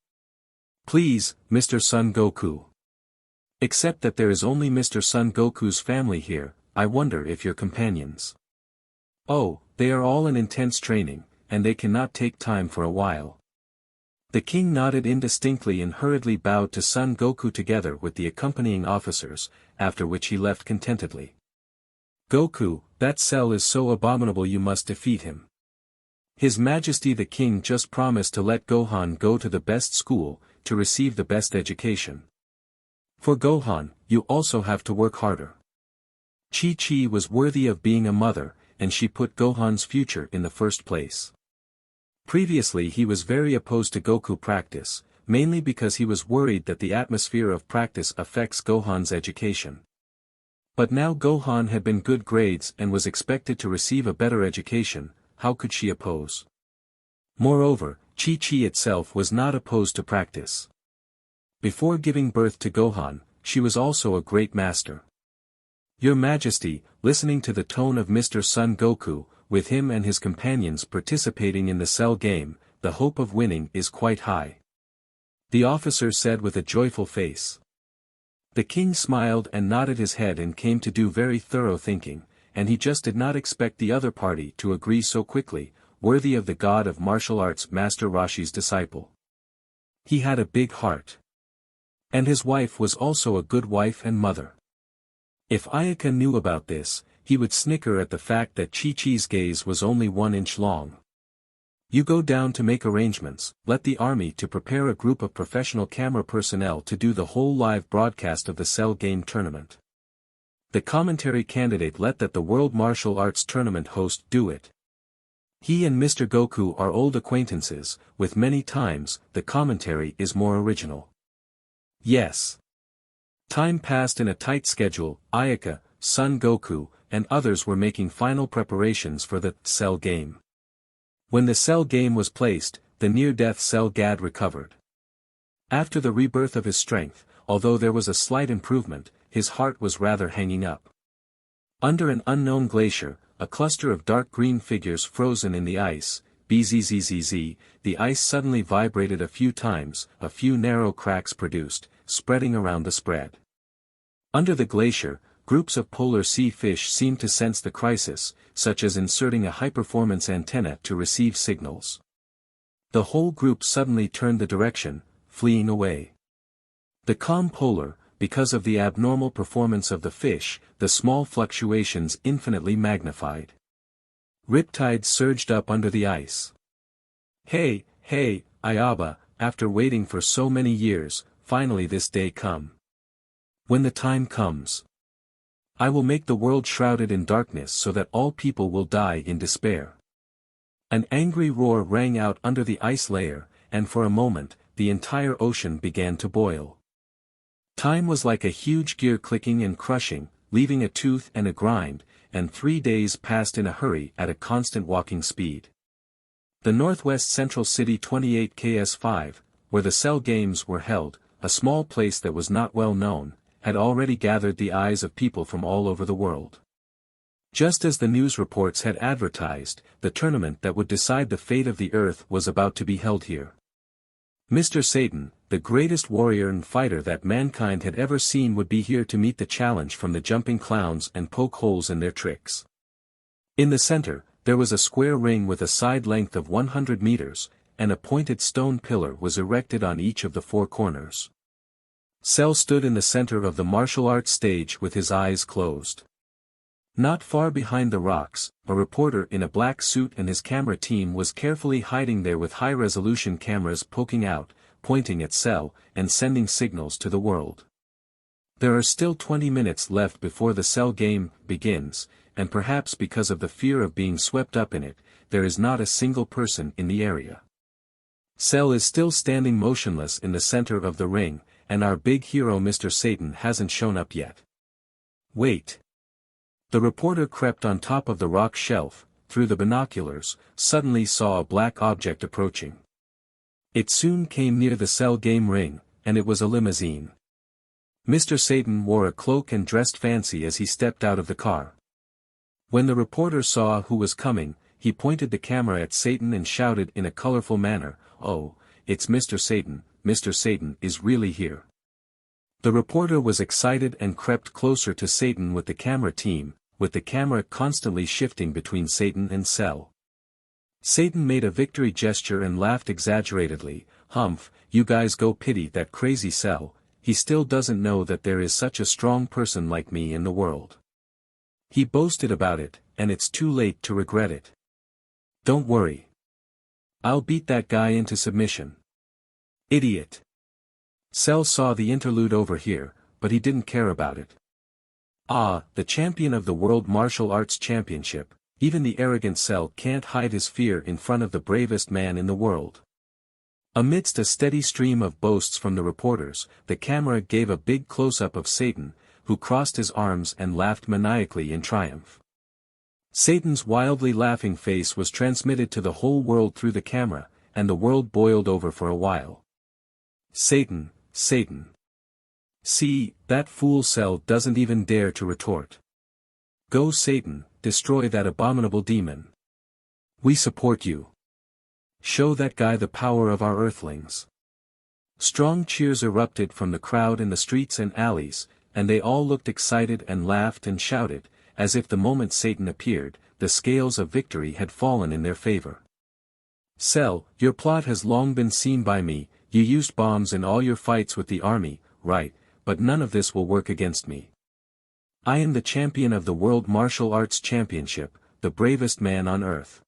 Please, Mr. Son Goku. Except that there is only Mr. Son Goku's family here. I wonder if your companions. Oh, they are all in intense training, and they cannot take time for a while. The king nodded indistinctly and hurriedly bowed to Son Goku together with the accompanying officers, after which he left contentedly. Goku, that Cell is so abominable you must defeat him. His Majesty the King just promised to let Gohan go to the best school, to receive the best education. For Gohan, you also have to work harder. Chi-Chi was worthy of being a mother, and she put Gohan's future in the first place. Previously he was very opposed to Goku practice, mainly because he was worried that the atmosphere of practice affects Gohan's education. But now Gohan had been good grades and was expected to receive a better education, how could she oppose? Moreover, Chi-Chi itself was not opposed to practice. Before giving birth to Gohan, she was also a great master. Your Majesty, listening to the tone of Mr. Son Goku, with him and his companions participating in the Cell game, the hope of winning is quite high. The officer said with a joyful face. The king smiled and nodded his head and came to do very thorough thinking, and he just did not expect the other party to agree so quickly, worthy of the god of martial arts Master Roshi's disciple. He had a big heart. And his wife was also a good wife and mother. If Ayaka knew about this, he would snicker at the fact that Chi-Chi's gaze was only 1 inch long. You go down to make arrangements, let the army to prepare a group of professional camera personnel to do the whole live broadcast of the Cell game tournament. The commentary candidate let that the World Martial Arts Tournament host do it. He and Mr. Goku are old acquaintances, with many times, the commentary is more original. Yes. Time passed in a tight schedule, Ayaka, Son Goku, and others were making final preparations for the Cell game. When the Cell game was placed, the near-death Cell Gad recovered. After the rebirth of his strength, although there was a slight improvement, his heart was rather hanging up. Under an unknown glacier, a cluster of dark green figures frozen in the ice, bzzz, the ice suddenly vibrated a few times, a few narrow cracks produced, spreading around the spread. Under the glacier, groups of polar sea fish seemed to sense the crisis, such as inserting a high-performance antenna to receive signals. The whole group suddenly turned the direction, fleeing away. The calm polar, because of the abnormal performance of the fish, the small fluctuations infinitely magnified. Riptides surged up under the ice. Hey, Ayaba, after waiting for so many years, finally this day come. When the time comes, I will make the world shrouded in darkness so that all people will die in despair. An angry roar rang out under the ice layer, and for a moment, the entire ocean began to boil. Time was like a huge gear clicking and crushing, leaving a tooth and a grind, and 3 days passed in a hurry at a constant walking speed. The Northwest Central City 28 KS5, where the Cell Games were held, a small place that was not well known, had already gathered the eyes of people from all over the world. Just as the news reports had advertised, the tournament that would decide the fate of the Earth was about to be held here. Mr. Satan, the greatest warrior and fighter that mankind had ever seen, would be here to meet the challenge from the jumping clowns and poke holes in their tricks. In the center, there was a square ring with a side length of 100 meters, and a pointed stone pillar was erected on each of the 4 corners. Cell stood in the center of the martial arts stage with his eyes closed. Not far behind the rocks, a reporter in a black suit and his camera team was carefully hiding there with high-resolution cameras poking out, pointing at Cell, and sending signals to the world. There are still 20 minutes left before the Cell game begins, and perhaps because of the fear of being swept up in it, there is not a single person in the area. Cell is still standing motionless in the center of the ring, and our big hero Mr. Satan hasn't shown up yet. Wait. The reporter crept on top of the rock shelf, through the binoculars, suddenly saw a black object approaching. It soon came near the Cell game ring, and it was a limousine. Mr. Satan wore a cloak and dressed fancy as he stepped out of the car. When the reporter saw who was coming, he pointed the camera at Satan and shouted in a colorful manner, "Oh, it's Mr. Satan, Mr. Satan is really here." The reporter was excited and crept closer to Satan with the camera team, with the camera constantly shifting between Satan and Cell. Satan made a victory gesture and laughed exaggeratedly, "Humph, you guys go pity that crazy Cell, he still doesn't know that there is such a strong person like me in the world." He boasted about it, and it's too late to regret it. Don't worry. I'll beat that guy into submission. Idiot. Cell saw the interlude over here, but he didn't care about it. Ah, the champion of the World Martial Arts Championship, even the arrogant Cell can't hide his fear in front of the bravest man in the world. Amidst a steady stream of boasts from the reporters, the camera gave a big close-up of Satan, who crossed his arms and laughed maniacally in triumph. Satan's wildly laughing face was transmitted to the whole world through the camera, and the world boiled over for a while. Satan, Satan. See, that fool Cell doesn't even dare to retort. Go Satan, destroy that abominable demon. We support you. Show that guy the power of our earthlings. Strong cheers erupted from the crowd in the streets and alleys, and they all looked excited and laughed and shouted, as if the moment Satan appeared, the scales of victory had fallen in their favor. Cell, your plot has long been seen by me, you used bombs in all your fights with the army, right, but none of this will work against me. I am the champion of the World Martial Arts Championship, the bravest man on earth.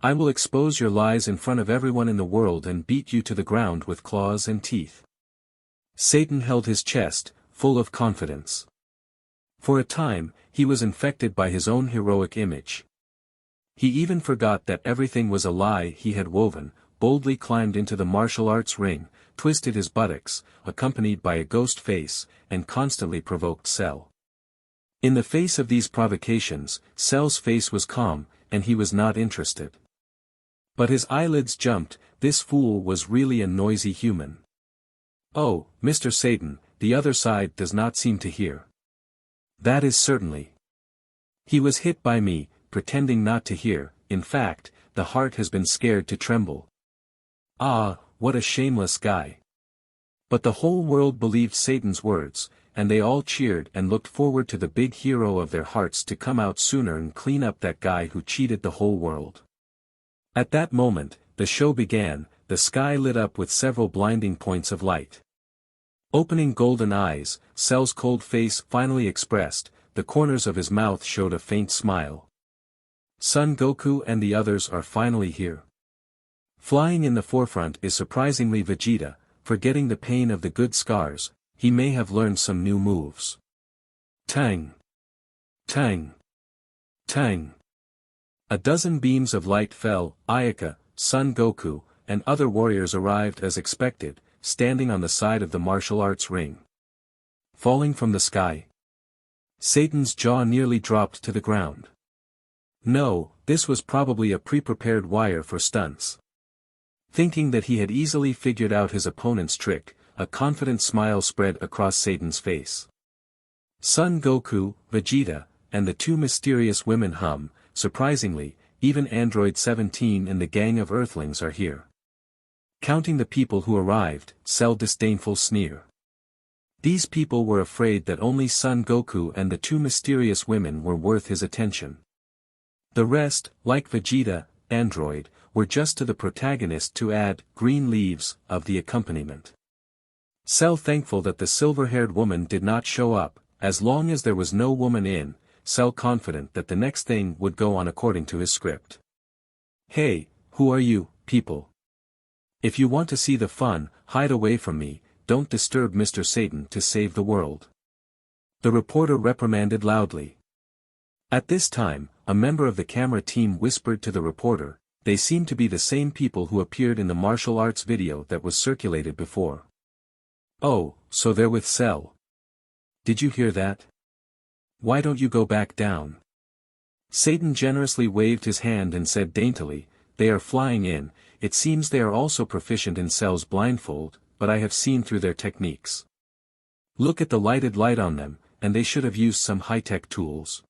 I will expose your lies in front of everyone in the world and beat you to the ground with claws and teeth. Satan held his chest, full of confidence. For a time, he was infected by his own heroic image. He even forgot that everything was a lie he had woven, boldly climbed into the martial arts ring, twisted his buttocks, accompanied by a ghost face, and constantly provoked Cell. In the face of these provocations, Cell's face was calm, and he was not interested. But his eyelids jumped, this fool was really a noisy human. Oh, Mr. Satan, the other side does not seem to hear. That is certainly. He was hit by me, pretending not to hear, in fact, the heart has been scared to tremble. Ah, what a shameless guy. But the whole world believed Satan's words, and they all cheered and looked forward to the big hero of their hearts to come out sooner and clean up that guy who cheated the whole world. At that moment, the show began, the sky lit up with several blinding points of light. Opening golden eyes, Cell's cold face finally expressed, the corners of his mouth showed a faint smile. Son Goku and the others are finally here. Flying in the forefront is surprisingly Vegeta, forgetting the pain of the good scars, he may have learned some new moves. Tang! Tang! Tang! A dozen beams of light fell, Ayaka, Son Goku, and other warriors arrived as expected, standing on the side of the martial arts ring. Falling from the sky. Satan's jaw nearly dropped to the ground. No, this was probably a pre-prepared wire for stunts. Thinking that he had easily figured out his opponent's trick, a confident smile spread across Satan's face. Son Goku, Vegeta, and the two mysterious women hum, surprisingly, even Android 17 and the gang of Earthlings are here. Counting the people who arrived, Cell disdainful sneer. These people were afraid that only Son Goku and the two mysterious women were worth his attention. The rest, like Vegeta, Android, were just to the protagonist to add green leaves of the accompaniment. Cell thankful that the silver-haired woman did not show up, as long as there was no woman in, Cell confident that the next thing would go on according to his script. Hey, who are you, people? If you want to see the fun, hide away from me, don't disturb Mr. Satan to save the world. The reporter reprimanded loudly. At this time, a member of the camera team whispered to the reporter, they seem to be the same people who appeared in the martial arts video that was circulated before. Oh, so they're with Cell. Did you hear that? Why don't you go back down? Satan generously waved his hand and said daintily, they are flying in, it seems they are also proficient in Cell's blindfold, but I have seen through their techniques. Look at the lighted light on them, and they should have used some high-tech tools.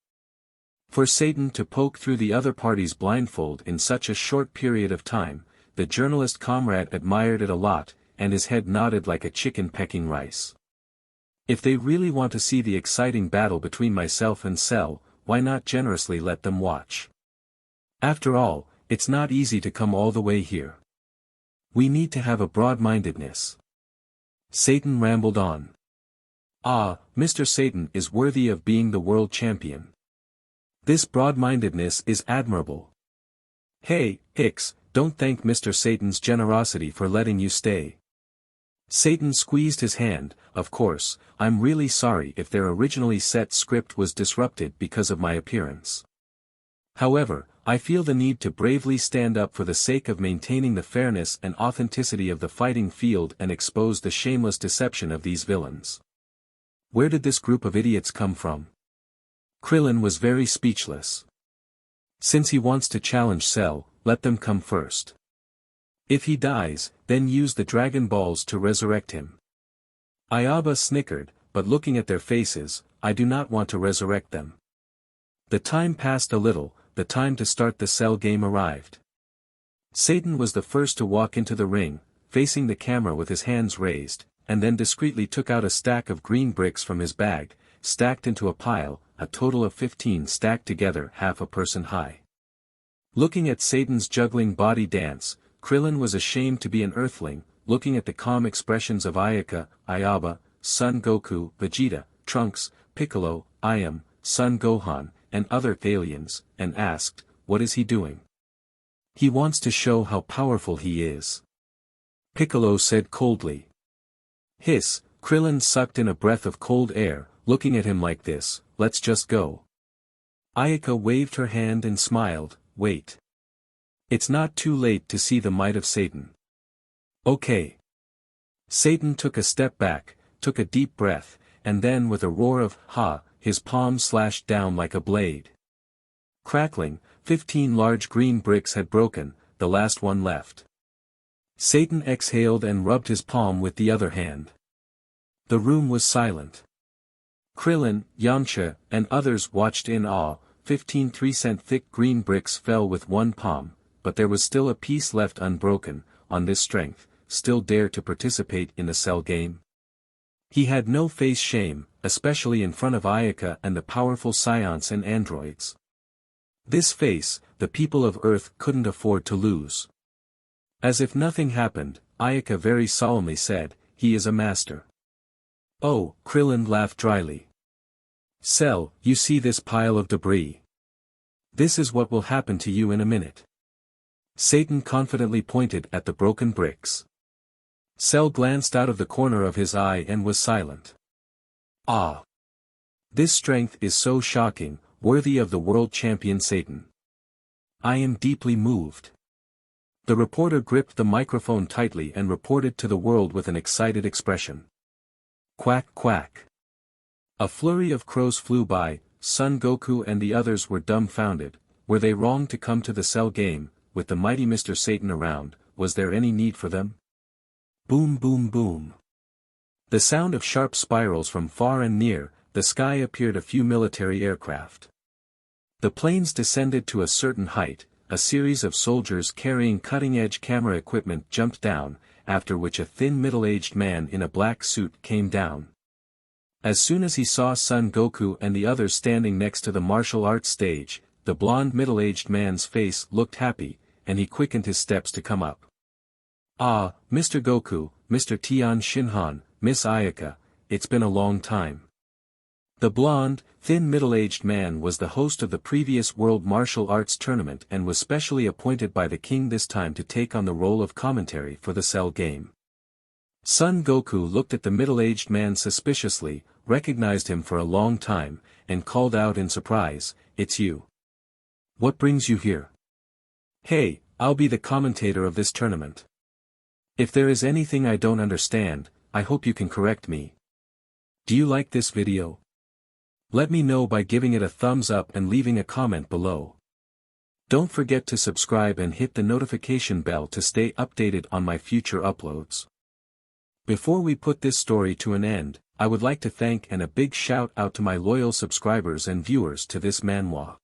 For Satan to poke through the other party's blindfold in such a short period of time, the journalist comrade admired it a lot, and his head nodded like a chicken pecking rice. If they really want to see the exciting battle between myself and Cell, why not generously let them watch? After all, it's not easy to come all the way here. We need to have a broad-mindedness. Satan rambled on. Ah, Mr. Satan is worthy of being the world champion. This broad-mindedness is admirable. Hey, Hicks, don't thank Mr. Satan's generosity for letting you stay. Satan squeezed his hand. Of course, I'm really sorry if their originally set script was disrupted because of my appearance. However, I feel the need to bravely stand up for the sake of maintaining the fairness and authenticity of the fighting field and expose the shameless deception of these villains. Where did this group of idiots come from? Krillin was very speechless. Since he wants to challenge Cell, let them come first. If he dies, then use the Dragon Balls to resurrect him. Ayaba snickered, but looking at their faces, I do not want to resurrect them. The time passed a little, the time to start the Cell game arrived. Satan was the first to walk into the ring, facing the camera with his hands raised, and then discreetly took out a stack of green bricks from his bag, stacked into a pile, a total of 15 stacked together half a person high. Looking at Satan's juggling body dance, Krillin was ashamed to be an Earthling, looking at the calm expressions of Ayaba, Son Goku, Vegeta, Trunks, Piccolo, Son Gohan, and other aliens, and asked, what is he doing? He wants to show how powerful he is. Piccolo said coldly. Hiss, Krillin sucked in a breath of cold air, looking at him like this, let's just go. Ayaka waved her hand and smiled, wait. It's not too late to see the might of Satan. Okay. Satan took a step back, took a deep breath, and then with a roar of, ha, his palm slashed down like a blade. Crackling, 15 large green bricks had broken, the last one left. Satan exhaled and rubbed his palm with the other hand. The room was silent. Krillin, Yamcha, and others watched in awe. 15 3-cent thick green bricks fell with one palm, but there was still a piece left unbroken. On this strength, still dare to participate in the Cell game? He had no face shame, especially in front of Ayaka and the powerful Saiyans and androids. This face, the people of Earth couldn't afford to lose. As if nothing happened, Ayaka very solemnly said, he is a master. Oh, Krillin laughed dryly. Cell, you see this pile of debris? This is what will happen to you in a minute. Satan confidently pointed at the broken bricks. Cell glanced out of the corner of his eye and was silent. Ah! This strength is so shocking, worthy of the world champion Satan. I am deeply moved. The reporter gripped the microphone tightly and reported to the world with an excited expression. Quack quack. A flurry of crows flew by. Son Goku and the others were dumbfounded. Were they wrong to come to the Cell game, with the mighty Mr. Satan around? Was there any need for them? Boom boom boom. The sound of sharp spirals from far and near, the sky appeared a few military aircraft. The planes descended to a certain height, a series of soldiers carrying cutting-edge camera equipment jumped down, after which a thin middle-aged man in a black suit came down. As soon as he saw Son Goku and the others standing next to the martial arts stage, the blond middle-aged man's face looked happy, and he quickened his steps to come up. Ah, Mr. Goku, Mr. Tian Shinhan, Miss Ayaka, it's been a long time. The blond, thin middle-aged man was the host of the previous World Martial Arts Tournament and was specially appointed by the king this time to take on the role of commentary for the Cell game. Son Goku looked at the middle-aged man suspiciously, recognized him for a long time, and called out in surprise, it's you. What brings you here? Hey, I'll be the commentator of this tournament. If there is anything I don't understand, I hope you can correct me. Do you like this video? Let me know by giving it a thumbs up and leaving a comment below. Don't forget to subscribe and hit the notification bell to stay updated on my future uploads. Before we put this story to an end, I would like to thank and a big shout out to my loyal subscribers and viewers to this manhwa.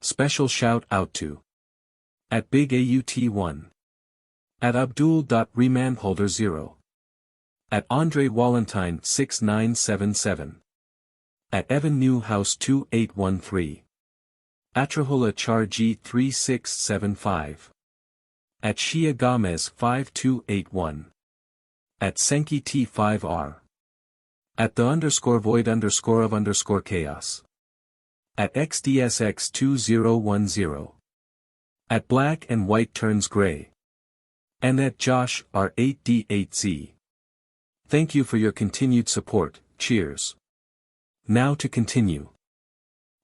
Special shout out to at BigAUT1, at Abdul.Remanholder0, at Andre Walentine 6977, at Evan Newhouse 2813, Atrahola Char G3675, at Shia Gomez 5281, at Senki T5R, at the _void_of_chaos, At XDSX2010. At black and white turns gray. And at Josh R8D8Z. Thank you for your continued support, cheers. Now to continue.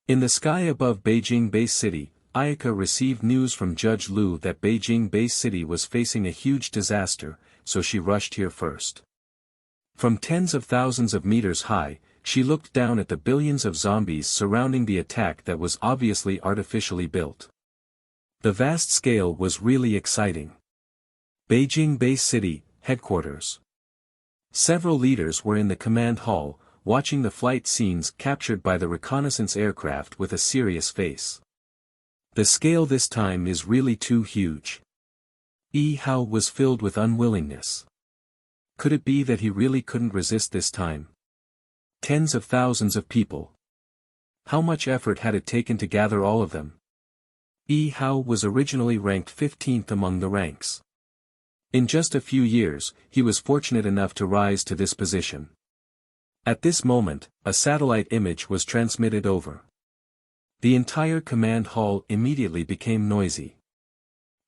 In the sky above Beijing Bay City, Ayaka received news from Judge Liu that Beijing Bay City was facing a huge disaster, so she rushed here first. From tens of thousands of meters high, she looked down at the billions of zombies surrounding the attack that was obviously artificially built. The vast scale was really exciting. Beijing Bay City, headquarters. Several leaders were in the command hall, watching the flight scenes captured by the reconnaissance aircraft with a serious face. The scale this time is really too huge. Hao was filled with unwillingness. Could it be that he really couldn't resist this time? Tens of thousands of people. How much effort had it taken to gather all of them? Hao was originally ranked 15th among the ranks. In just a few years, he was fortunate enough to rise to this position. At this moment, a satellite image was transmitted over. The entire command hall immediately became noisy.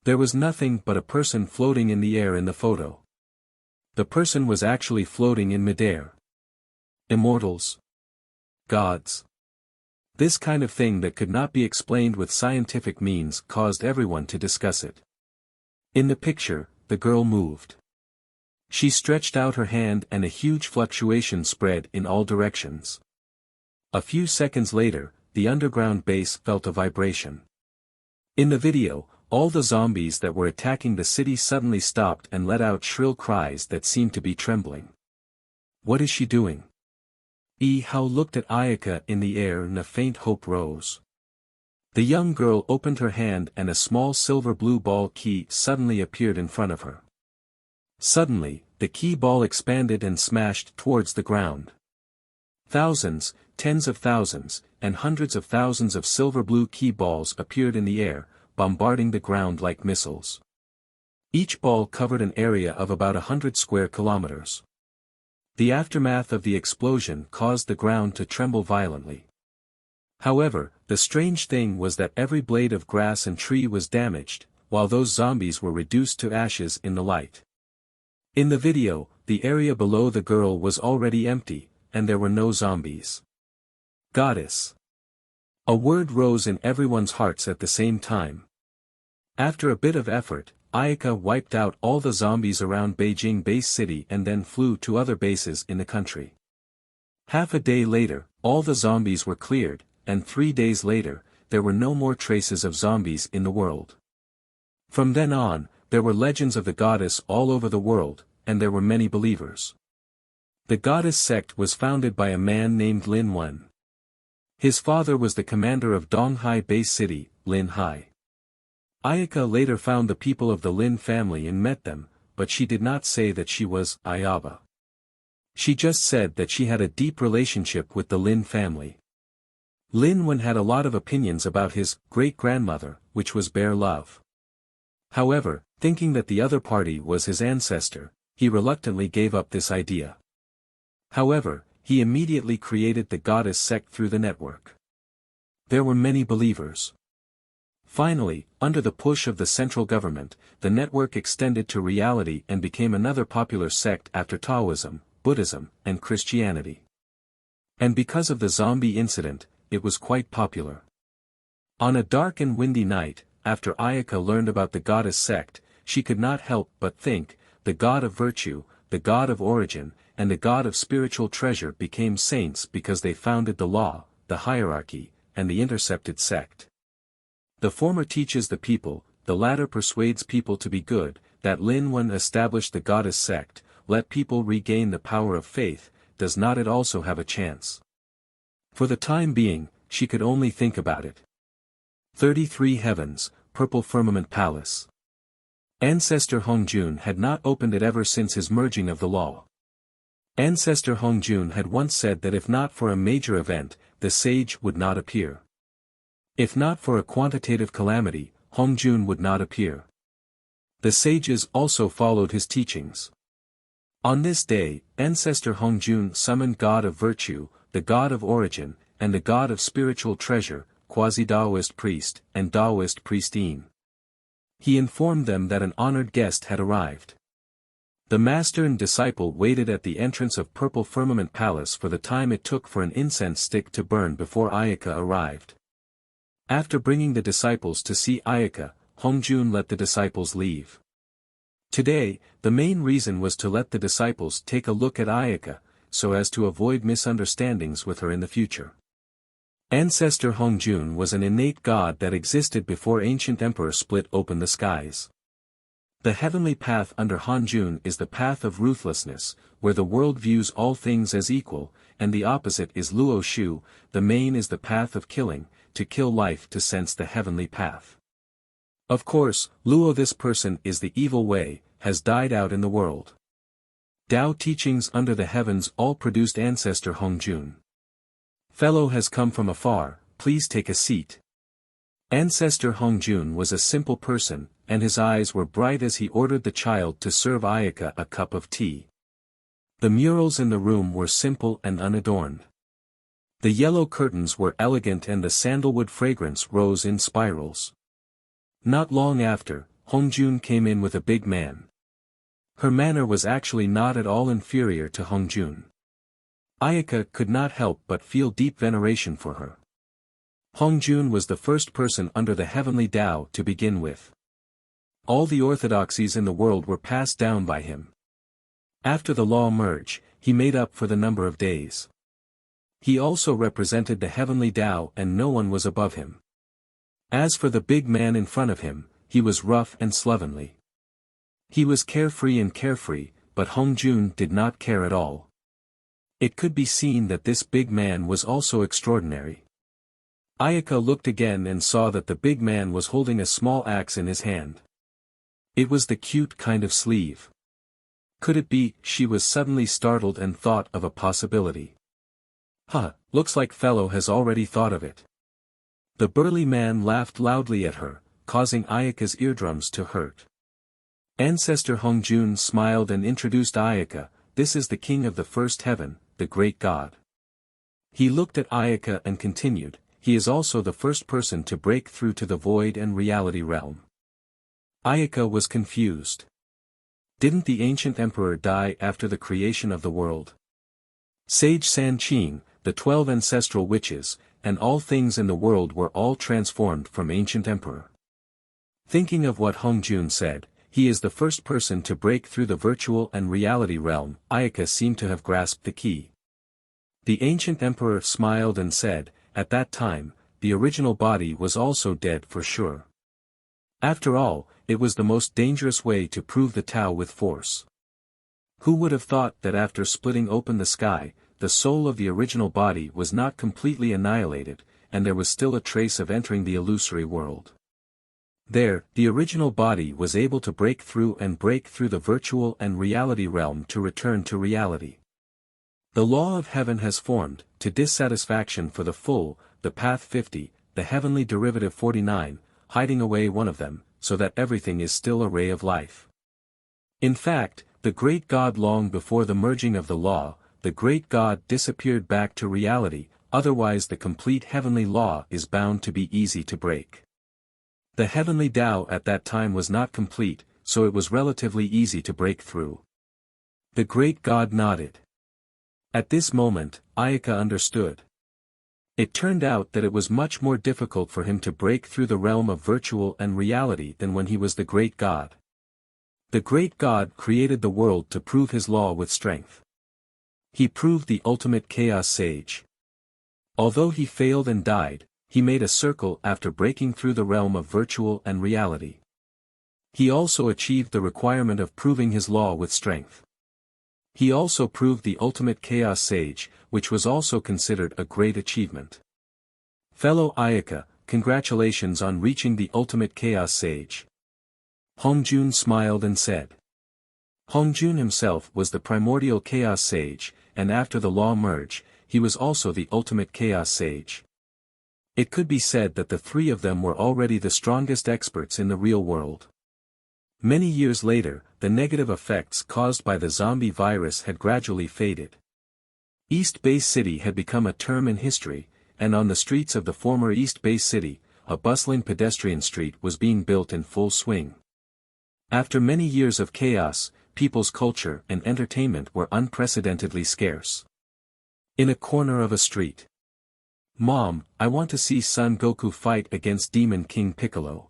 There was nothing but a person floating in the air in the photo. The person was actually floating in midair. Immortals. Gods. This kind of thing that could not be explained with scientific means caused everyone to discuss it. In the picture, the girl moved. She stretched out her hand and a huge fluctuation spread in all directions. A few seconds later, the underground base felt a vibration. In the video, all the zombies that were attacking the city suddenly stopped and let out shrill cries that seemed to be trembling. What is she doing? Hao looked at Ayaka in the air and a faint hope rose. The young girl opened her hand and a small silver blue ball key suddenly appeared in front of her. Suddenly, the key ball expanded and smashed towards the ground. Thousands, tens of thousands, and hundreds of thousands of silver blue key balls appeared in the air, bombarding the ground like missiles. Each ball covered an area of about 100 square kilometers. The aftermath of the explosion caused the ground to tremble violently. However, the strange thing was that every blade of grass and tree was damaged, while those zombies were reduced to ashes in the light. In the video, the area below the girl was already empty, and there were no zombies. Goddess. A word rose in everyone's hearts at the same time. After a bit of effort, Ayaka wiped out all the zombies around Beijing Base City and then flew to other bases in the country. Half a day later, all the zombies were cleared, and 3 days later, there were no more traces of zombies in the world. From then on, there were legends of the goddess all over the world, and there were many believers. The goddess sect was founded by a man named Lin Wen. His father was the commander of Donghai Base City, Lin Hai. Ayaka later found the people of the Lin family and met them, but she did not say that she was Ayaba. She just said that she had a deep relationship with the Lin family. Lin Wen had a lot of opinions about his great-grandmother, which was Bear Love. However, thinking that the other party was his ancestor, he reluctantly gave up this idea. However, he immediately created the goddess sect through the network. There were many believers. Finally, under the push of the central government, the network extended to reality and became another popular sect after Taoism, Buddhism, and Christianity. And because of the zombie incident, it was quite popular. On a dark and windy night, after Ayaka learned about the goddess sect, she could not help but think, the god of virtue, the god of origin, and the god of spiritual treasure became saints because they founded the law, the hierarchy, and the intercepted sect. The former teaches the people, the latter persuades people to be good, that Lin Wen established the goddess sect, let people regain the power of faith, does not it also have a chance? For the time being, she could only think about it. 33 Heavens, Purple Firmament Palace. Ancestor Hongjun had not opened it ever since his merging of the law. Ancestor Hongjun had once said that if not for a major event, the sage would not appear. If not for a quantitative calamity, Hongjun would not appear. The sages also followed his teachings. On this day, Ancestor Hongjun summoned God of Virtue, the God of Origin, and the god of spiritual treasure, quasi-Taoist priest, and Taoist priestine. He informed them that an honored guest had arrived. The master and disciple waited at the entrance of Purple Firmament Palace for the time it took for an incense stick to burn before Ayaka arrived. After bringing the disciples to see Ayaka, Hongjun let the disciples leave. Today, the main reason was to let the disciples take a look at Ayaka, so as to avoid misunderstandings with her in the future. Ancestor Hongjun was an innate god that existed before ancient emperor split open the skies. The heavenly path under Hongjun is the path of ruthlessness, where the world views all things as equal, and the opposite is Luo Shu, the main is the path of killing, to kill life to sense the heavenly path. Of course, Luo, this person is the evil way, has died out in the world. Tao teachings under the heavens all produced ancestor Hongjun. Fellow has come from afar, please take a seat. Ancestor Hongjun was a simple person, and his eyes were bright as he ordered the child to serve Ayaka a cup of tea. The murals in the room were simple and unadorned. The yellow curtains were elegant and the sandalwood fragrance rose in spirals. Not long after, Hongjun came in with a big man. Her manner was actually not at all inferior to Hongjun. Ayaka could not help but feel deep veneration for her. Hongjun was the first person under the heavenly Tao to begin with. All the orthodoxies in the world were passed down by him. After the law merge, he made up for the number of days. He also represented the heavenly Tao and no one was above him. As for the big man in front of him, he was rough and slovenly. He was carefree, but Hongjun did not care at all. It could be seen that this big man was also extraordinary. Ayaka looked again and saw that the big man was holding a small axe in his hand. It was the cute kind of sleeve. Could it be? She was suddenly startled and thought of a possibility. Looks like fellow has already thought of it. The burly man laughed loudly at her, causing Ayaka's eardrums to hurt. Ancestor Hongjun smiled and introduced Ayaka, this is the king of the first heaven, the great god. He looked at Ayaka and continued, he is also the first person to break through to the void and reality realm. Ayaka was confused. Didn't the ancient emperor die after the creation of the world? Sage Sanqing, the 12 ancestral witches, and all things in the world were all transformed from ancient emperor. Thinking of what Hongjun said, he is the first person to break through the virtual and reality realm, Ayaka seemed to have grasped the key. The ancient emperor smiled and said, at that time, the original body was also dead for sure. After all, it was the most dangerous way to prove the Tao with force. Who would have thought that after splitting open the sky, the soul of the original body was not completely annihilated, and there was still a trace of entering the illusory world. There, the original body was able to break through the virtual and reality realm to return to reality. The law of heaven has formed, to dissatisfaction for the full, the path 50, the heavenly derivative 49, hiding away one of them, so that everything is still a ray of life. In fact, the great God long before the merging of the law, the great God disappeared back to reality, otherwise the complete heavenly law is bound to be easy to break. The heavenly Tao at that time was not complete, so it was relatively easy to break through. The great God nodded. At this moment, Ayaka understood. It turned out that it was much more difficult for him to break through the realm of virtual and reality than when he was the great God. The great God created the world to prove his law with strength. He proved the ultimate chaos sage. Although he failed and died, he made a circle after breaking through the realm of virtual and reality. He also achieved the requirement of proving his law with strength. He also proved the ultimate chaos sage, which was also considered a great achievement. Fellow Ayaka, congratulations on reaching the ultimate chaos sage. Hongjun smiled and said. Hongjun himself was the primordial chaos sage, and after the law merge, he was also the ultimate chaos sage. It could be said that the three of them were already the strongest experts in the real world. Many years later, the negative effects caused by the zombie virus had gradually faded. East Bay City had become a term in history, and on the streets of the former East Bay City, a bustling pedestrian street was being built in full swing. After many years of chaos, people's culture and entertainment were unprecedentedly scarce. In a corner of a street. "Mom, I want to see Son Goku fight against Demon King Piccolo."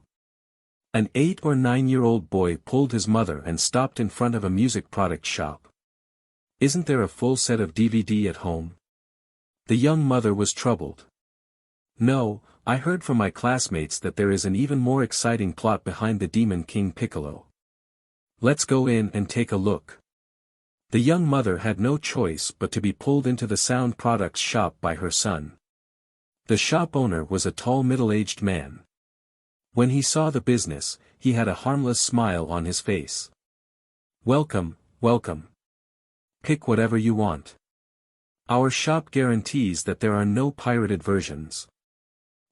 An 8 or 9-year-old boy pulled his mother and stopped in front of a music product shop. "Isn't there a full set of DVD at home?" The young mother was troubled. "No, I heard from my classmates that there is an even more exciting plot behind the Demon King Piccolo. Let's go in and take a look." The young mother had no choice but to be pulled into the sound products shop by her son. The shop owner was a tall middle-aged man. When he saw the business, he had a harmless smile on his face. "Welcome, welcome. Pick whatever you want. Our shop guarantees that there are no pirated versions."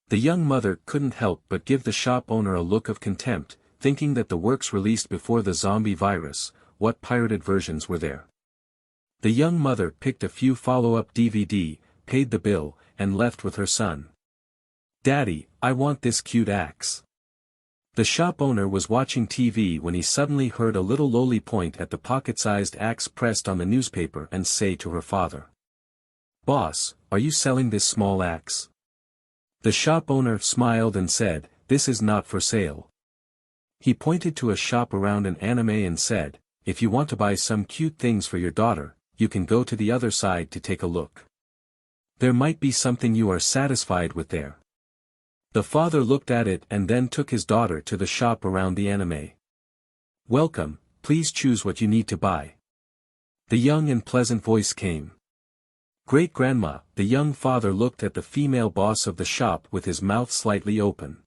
The young mother couldn't help but give the shop owner a look of contempt, thinking that the works released before the zombie virus, what pirated versions were there? The young mother picked a few follow-up DVD, paid the bill, and left with her son. "Daddy, I want this cute axe." The shop owner was watching TV when he suddenly heard a little lowly point at the pocket-sized axe pressed on the newspaper and say to her father, "Boss, are you selling this small axe?" The shop owner smiled and said, "This is not for sale." He pointed to a shop around an anime and said, "If you want to buy some cute things for your daughter, you can go to the other side to take a look. There might be something you are satisfied with there." The father looked at it and then took his daughter to the shop around the anime. "Welcome, please choose what you need to buy." The young and pleasant voice came. "Great-grandma," the young father looked at the female boss of the shop with his mouth slightly open.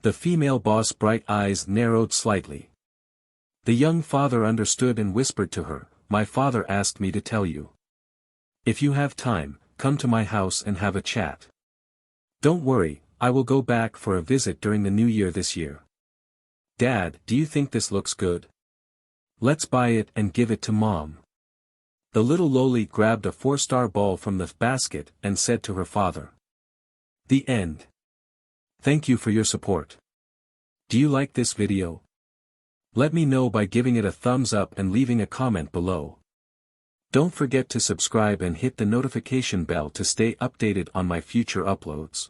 The female boss' bright eyes narrowed slightly. The young father understood and whispered to her, "My father asked me to tell you. If you have time, come to my house and have a chat. Don't worry, I will go back for a visit during the new year this year." "Dad, do you think this looks good? Let's buy it and give it to Mom." The little loli grabbed a 4-star ball from the basket and said to her father. The end. Thank you for your support. Do you like this video? Let me know by giving it a thumbs up and leaving a comment below. Don't forget to subscribe and hit the notification bell to stay updated on my future uploads.